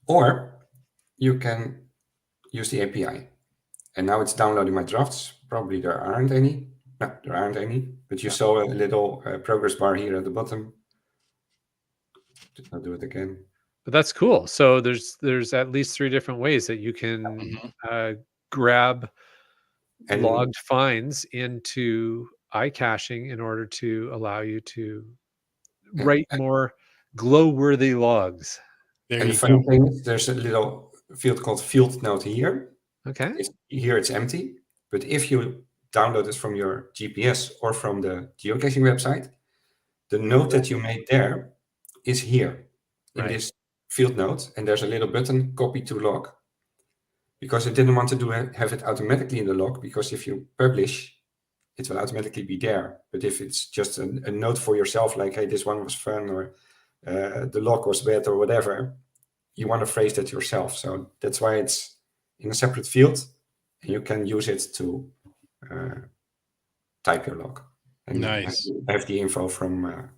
Or you can use the API. And now it's downloading my drafts. Probably there aren't any. No, there aren't any. But you saw a little progress bar here at the bottom. I'll do it again. But that's cool. So there's at least 3 different ways that you can grab and logged finds into iCaching in order to allow you to write more glow-worthy logs. And the funny thing is, there's a little field called field note here. Okay. Here it's empty. But if you download it from your GPS or from the geocaching website, the note that you made there is here in this field note. And there's a little button, copy to log. Because I didn't want to have it automatically in the log, because if you publish, it will automatically be there. But if it's just a note for yourself, like, hey, this one was fun, or the log was bad, or whatever, you want to phrase that yourself. So that's why it's in a separate field, and you can use it to type your log and Nice. have the info from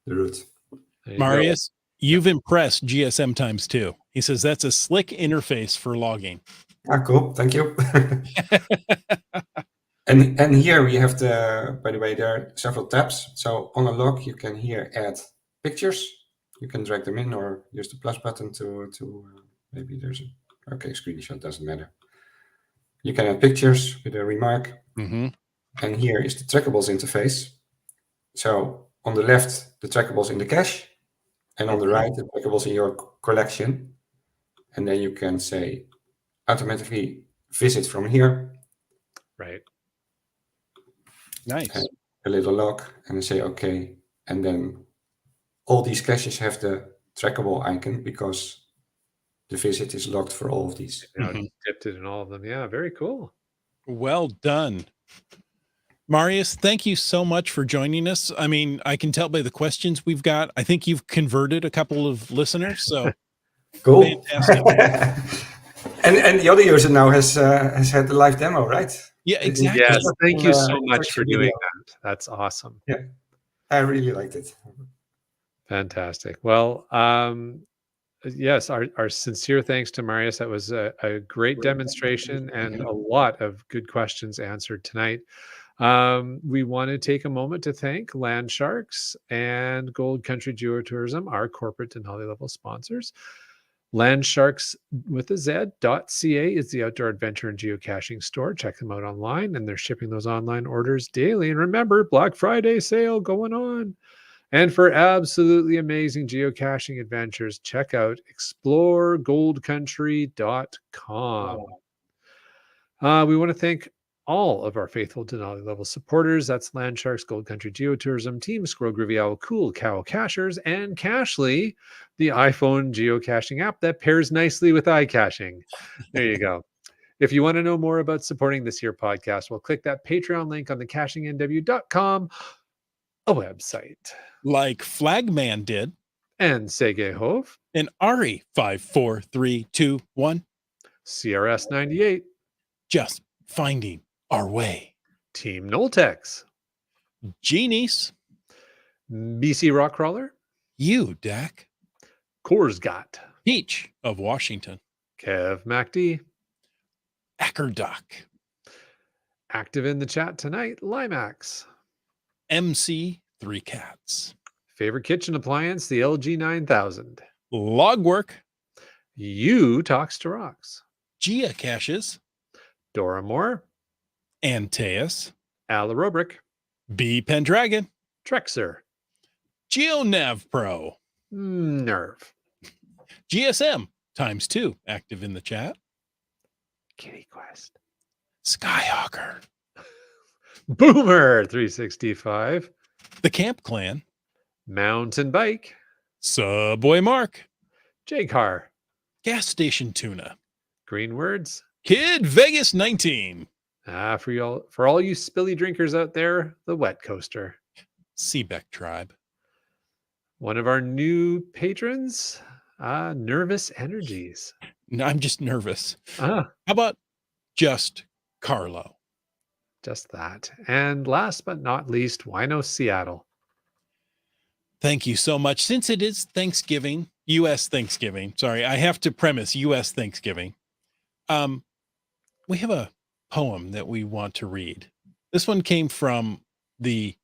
the root. There you go. Marius, you've impressed GSM times 2. He says that's a slick interface for logging. Ah, cool. Thank you. And here we have by the way, there are several tabs. So on a log, you can here add pictures. You can drag them in or use the plus button to maybe there's a, okay, screenshot, doesn't matter. You can add pictures with a remark. Mm-hmm. And here is the trackables interface. So on the left, the trackables in the cache, and on the right, the trackables in your collection. And then you can say automatically visit from here. Right. Nice. A little log, and I say okay. And then all these caches have the trackable icon because the visit is logged for all of these. Dipped it in all of them. Yeah, very cool. Well done. Marius, thank you so much for joining us. I mean, I can tell by the questions we've got. I think you've converted a couple of listeners. So cool. Fantastic. and the other user now has had the live demo, right? Yeah, exactly. Yes, thank you so much for doing that. That's awesome. Yeah, I really liked it. Fantastic. Well, yes, our sincere thanks to Marius. That was a great demonstration and a lot of good questions answered tonight. We want to take a moment to thank Land Sharks and Gold Country Geotourism, our corporate Denali level sponsors. Landsharks with a Z.ca is the outdoor adventure and geocaching store. Check them out online, and they're shipping those online orders daily. And remember, Black Friday sale going on. And for absolutely amazing geocaching adventures, check out exploregoldcountry.com. We want to thank all of our faithful Denali level supporters. That's Landsharks, Gold Country Geotourism, Team Squirrel, Groovy Owl, Cool Cow Cachers, and Cashly, the iPhone geocaching app that pairs nicely with iCaching. There you go. If you want to know more about supporting this here podcast, well, click that Patreon link on the cachingnw.com a website. Like Flagman did. And Sege Hove. And Ari 54321. CRS 98. Just finding our way. Team Noltex. Genies. BC Rockcrawler. You, Dak. Korsgat. Peach of Washington. Kev MacD. Ackerdock. Active in the chat tonight, Limax. MC 3 Cats. Favorite kitchen appliance, the LG 9000. Logwork. You Talks to Rocks. Geocaches. Dora Moore. Antaeus. Ala Robrick. B Pendragon. Trexer. GeoNav Pro. Nerve. GSM ×2 active in the chat. Kitty Quest. Skyhawker. Boomer 365. The Camp Clan. Mountain Bike. Subway Mark. J-Car. Gas Station Tuna. Green Words. Kid Vegas 19. For all you spilly drinkers out there, the Wet Coaster. Seebeck Tribe. One of our new patrons, Nervous Energies. No, I'm just nervous. How about just Carlo? Just that. And last but not least, Wino Seattle. Thank you so much. Since it is Thanksgiving, U.S. Thanksgiving, sorry, I have to premise U.S. Thanksgiving. We have a poem that we want to read. This one came from the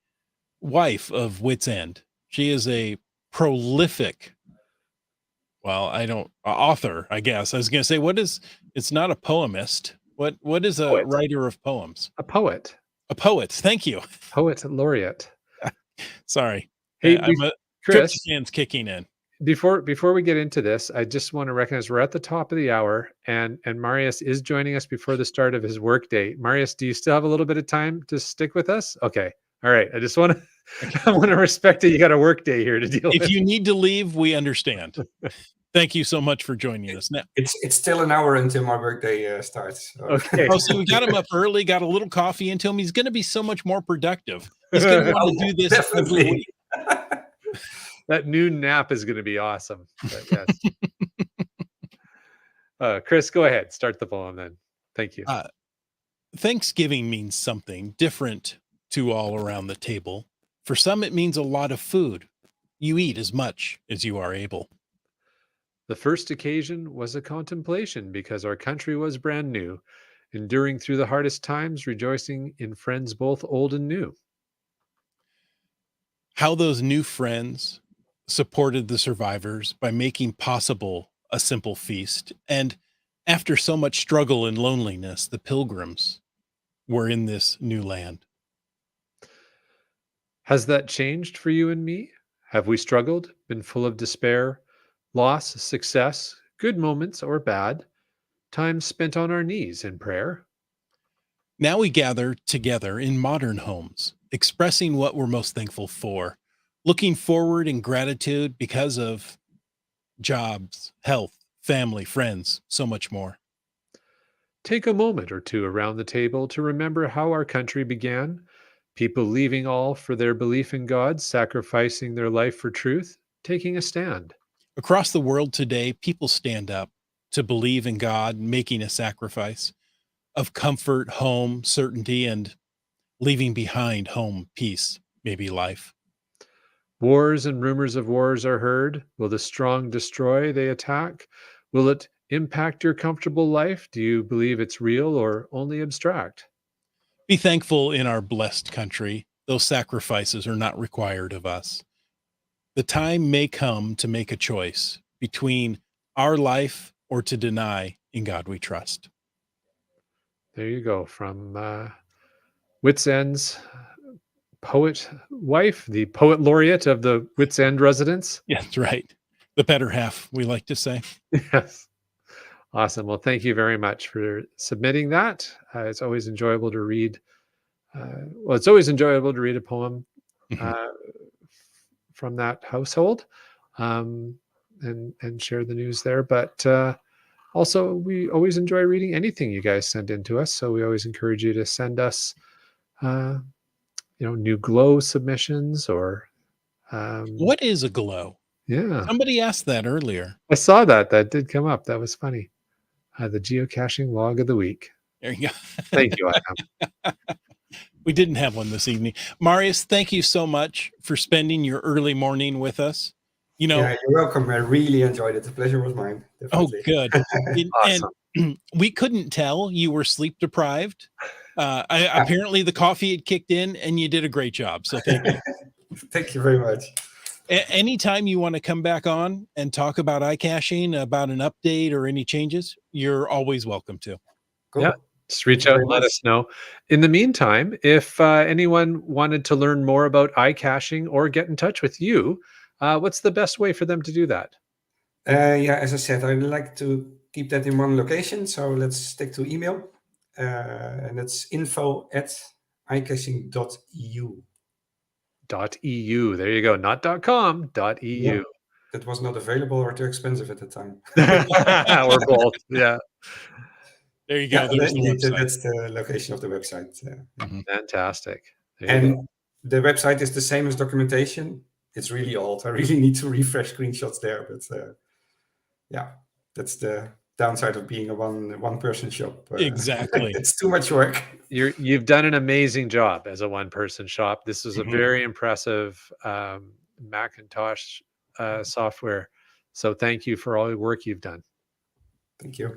wife of Wits End. She is a prolific, author, I guess. I was going to say, it's not a poemist. What is a writer of poems? A poet. A poet. Thank you. Poet laureate. Sorry. Hey, Chris, hands kicking in. Before we get into this, I just want to recognize we're at the top of the hour, and Marius is joining us before the start of his work day. Marius, do you still have a little bit of time to stick with us? Okay. All right. I just want to respect that you got a work day here to deal with. If you need to leave, we understand. Thank you so much for joining us. Now, it's still an hour until my workday starts. So. Okay. So we got him up early, got a little coffee into him. He's going to be so much more productive. He's going to want to do this definitely. every week. That noon nap is going to be awesome. But yes. Chris, go ahead. Start the poem then. Thank you. Thanksgiving means something different to all around the table. For some, it means a lot of food. You eat as much as you are able. The first occasion was a contemplation because our country was brand new, enduring through the hardest times, rejoicing in friends both old and new. How those new friends supported the survivors by making possible a simple feast. And after so much struggle and loneliness, the pilgrims were in this new land. Has that changed for you and me? Have we struggled, been full of despair, loss, success, good moments or bad, time spent on our knees in prayer? Now we gather together in modern homes, expressing what we're most thankful for, looking forward in gratitude because of jobs, health, family, friends, so much more. Take a moment or two around the table to remember how our country began. People leaving all for their belief in God, sacrificing their life for truth, taking a stand. Across the world today, people stand up to believe in God, making a sacrifice of comfort, home, certainty, and leaving behind home, peace, maybe life. Wars and rumors of wars are heard. Will the strong destroy, they attack? Will it impact your comfortable life? Do you believe it's real or only abstract? Be thankful in our blessed country. Those sacrifices are not required of us. The time may come to make a choice between our life or to deny in God we trust. There you go. From Wits End's poet wife, the poet laureate of the Wits End residence. Yeah, that's right. The better half, we like to say. Yes. Awesome. Well, thank you very much for submitting that. It's always enjoyable to read. It's always enjoyable to read a poem from that household and share the news there. But also, we always enjoy reading anything you guys send in to us. So we always encourage you to send us, new glow submissions or. What is a glow? Yeah. Somebody asked that earlier. I saw that. That did come up. That was funny. The geocaching log of the week. There you go. Thank you, Adam. We didn't have one this evening. Marius, thank you so much for spending your early morning with us. Yeah, you're welcome. I really enjoyed it. The pleasure was mine. Definitely. Oh, good. Awesome. And we couldn't tell you were sleep deprived. Apparently the coffee had kicked in and you did a great job. So thank you. Thank you very much. Anytime you want to come back on and talk about iCaching, about an update or any changes, you're always welcome to. Cool. Yeah. Just reach out and let us know. In the meantime, if anyone wanted to learn more about iCaching or get in touch with you, what's the best way for them to do that? As I said, I'd like to keep that in one location. So let's stick to email. And it's info@icaching.eu. .eu. There you go. Not .com, .eu. Yeah, that was not available or too expensive at the time. Or both. Yeah. There you go. That's the location of the website. Fantastic. And the website is the same as documentation. It's really old. I really need to refresh screenshots there. But that's the downside of being a one-person shop. Exactly. It's too much work. You've done an amazing job as a one-person shop. This is a very impressive Macintosh software. So thank you for all the work you've done. Thank you.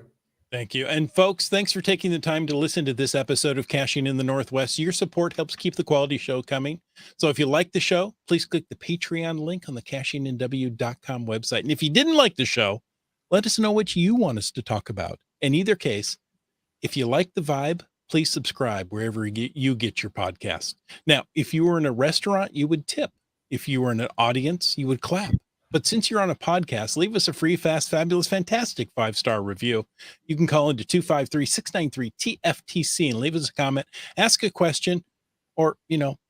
Thank you. And folks, thanks for taking the time to listen to this episode of Caching in the Northwest. Your support helps keep the quality show coming. So if you like the show, please click the Patreon link on the cachinginw.com website. And if you didn't like the show, let us know what you want us to talk about. In either case, if you like the vibe, please subscribe wherever you get your podcast. Now, if you were in a restaurant, you would tip. If you were in an audience, you would clap. But since you're on a podcast, leave us a free, fast, fabulous, fantastic 5-star review. You can call into 253-693-TFTC and leave us a comment, ask a question, or,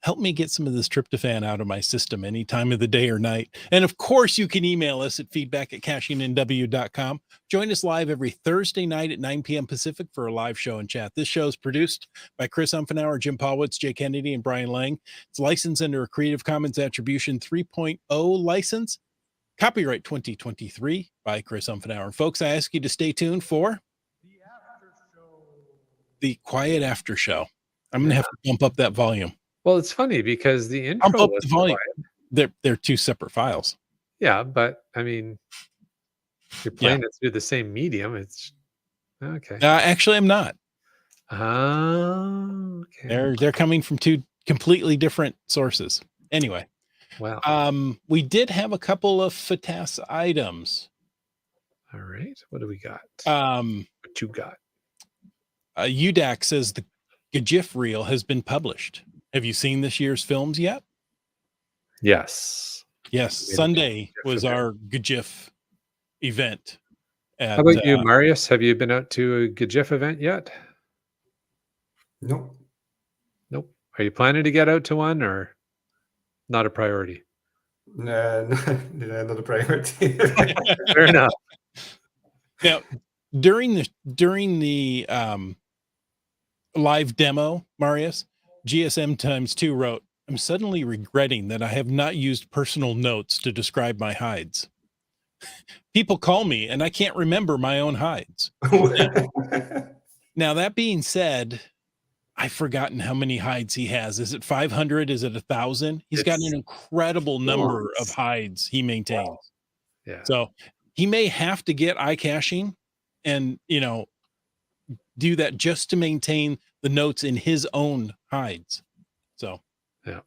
help me get some of this tryptophan out of my system any time of the day or night. And of course, you can email us at feedback@cachingNW.com. Join us live every Thursday night at 9 p.m. Pacific for a live show and chat. This show is produced by Chris Umfenauer, Jim Paulwitz, Jay Kennedy, and Brian Lang. It's licensed under a Creative Commons Attribution 3.0 license. Copyright 2023 by Chris Umfenauer. Folks, I ask you to stay tuned for the quiet after show. I'm going to have to bump up that volume. Well, it's funny because the intro Bump up was the volume. quiet. They're two separate files. Yeah, but I mean, you're playing it through the same medium. It's okay. Actually, I'm not. Oh, okay. They're coming from two completely different sources. Anyway, Wow. we did have a couple of FATAS items. All right. What do we got? What you got? UDAC says the GIF reel has been published. Have you seen this year's films yet? Yes. Yes. Sunday was our GIF event. How about you, Marius? Have you been out to a GIF event yet? Nope. Nope. Are you planning to get out to one or not a priority? No, not a priority. Fair enough. Now, during the live demo, Marius, GSM times 2 wrote, "I'm suddenly regretting that I have not used personal notes to describe my hides. People call me and I can't remember my own hides." Now, that being said, I've forgotten how many hides he has. Is it 500? Is it 1,000? He's got an incredible number of hides he maintains. Wow. Yeah. So he may have to get iCaching and, do that just to maintain the notes in his own hides. So, yeah.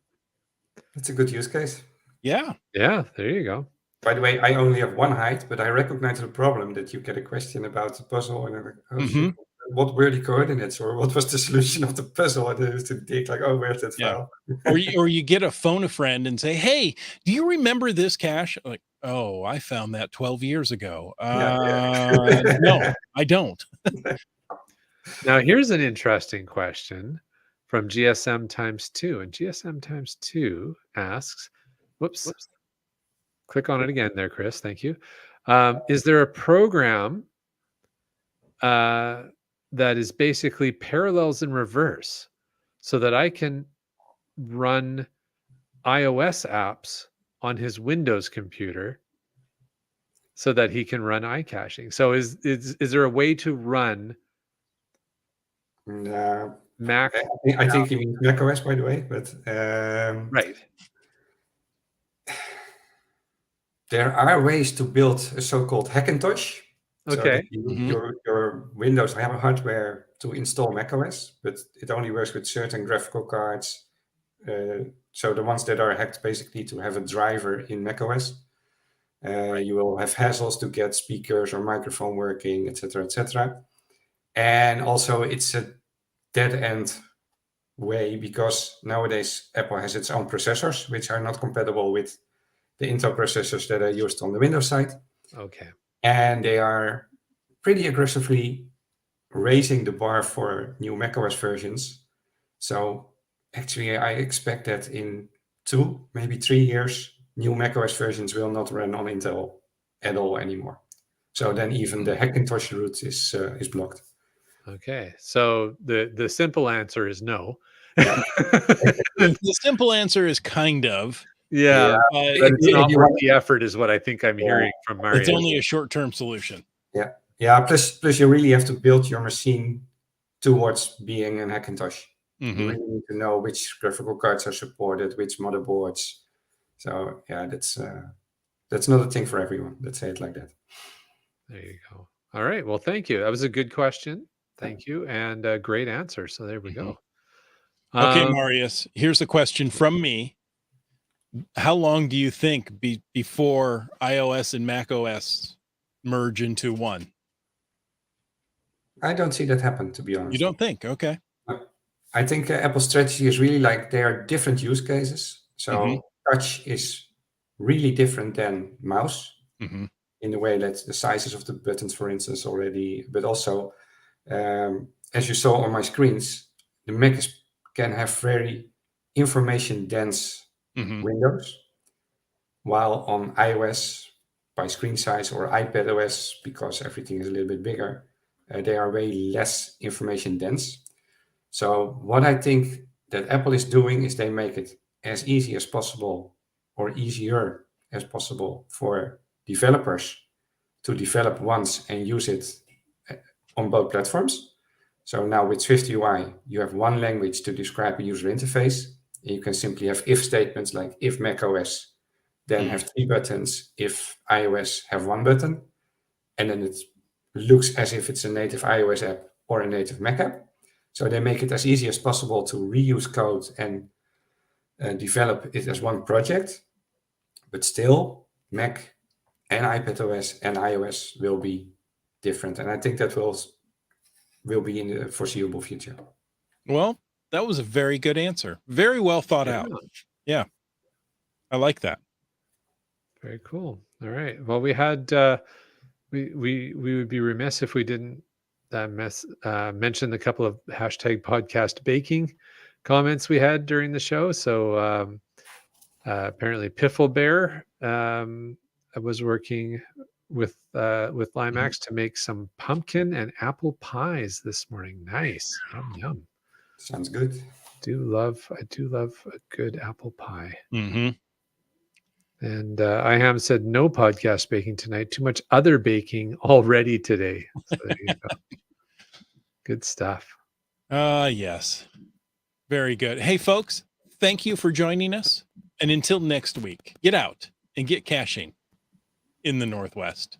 That's a good use case. Yeah. Yeah, there you go. By the way, I only have one hide, but I recognize the problem that you get a question about the puzzle and I'm like, oh, shit, what were the coordinates or what was the solution of the puzzle? And I used to dig like, oh, where's that file? or you get a phone a friend and say, hey, do you remember this cache? Like, oh, I found that 12 years ago. No, I don't. Now, here's an interesting question from GSM times 2. And GSM times 2 asks, whoops. Click on it again there, Chris. Thank you. Is there a program that is basically parallels in reverse so that I can run iOS apps on his Windows computer so that he can run iCaching? So is there a way to run Mac? I think you mean macOS, by the way, but right. There are ways to build a so-called Hackintosh. Okay. So your Windows have a hardware to install macOS, but it only works with certain graphical cards. So the ones that are hacked basically to have a driver in macOS. You will have hassles to get speakers or microphone working, etc., etc. And also it's a dead-end way because nowadays Apple has its own processors, which are not compatible with the Intel processors that are used on the Windows side. Okay. And they are pretty aggressively raising the bar for new macOS versions. So actually, I expect that in 2, maybe 3 years, new macOS versions will not run on Intel at all anymore. So then even the Hackintosh root is blocked. Okay. So the simple answer is no. Yeah. The simple answer is kind of. Yeah, but it's not worth the effort is what I think I'm hearing from Marius. It's only a short-term solution. Yeah. Plus you really have to build your machine towards being an Hackintosh. You really need to know which graphical cards are supported, which motherboards. So yeah, that's not a thing for everyone. Let's say it like that. There you go. All right. Well, thank you. That was a good question. Thank you. And a great answer. So there we go. Okay, Marius, here's a question from me. How long do you think before iOS and macOS merge into one? I don't see that happen, to be honest. You don't think? Okay. I think Apple's strategy is really like there are different use cases. So touch is really different than mouse in the way that the sizes of the buttons, for instance, already, but also, as you saw on my screens, the Mac can have very information dense windows, while on iOS, by screen size, or iPadOS, because everything is a little bit bigger, they are way less information dense. So what I think that Apple is doing is they make it as easy as possible, or easier as possible, for developers to develop once and use it on both platforms. So now with SwiftUI, you have one language to describe a user interface. And you can simply have if statements like if macOS, then have 3 buttons, if iOS, have 1 button. And then it looks as if it's a native iOS app or a native Mac app. So they make it as easy as possible to reuse code and develop it as one project. But still, Mac and iPadOS and iOS will be different. And I think that will be in the foreseeable future. Well, that was a very good answer. Very well thought out. Yeah. I like that. Very cool. All right. Well, we had we would be remiss if we didn't mention the couple of hashtag podcast baking comments we had during the show. So apparently Piffle Bear was working with Limax to make some pumpkin and apple pies this morning. Nice. Yum yum. Sounds good. I do love a good apple pie. And I said no podcast baking tonight. Too much other baking already today. So there you go. Good stuff. Yes. Very good. Hey, folks, thank you for joining us. And until next week, get out and get caching in the Northwest.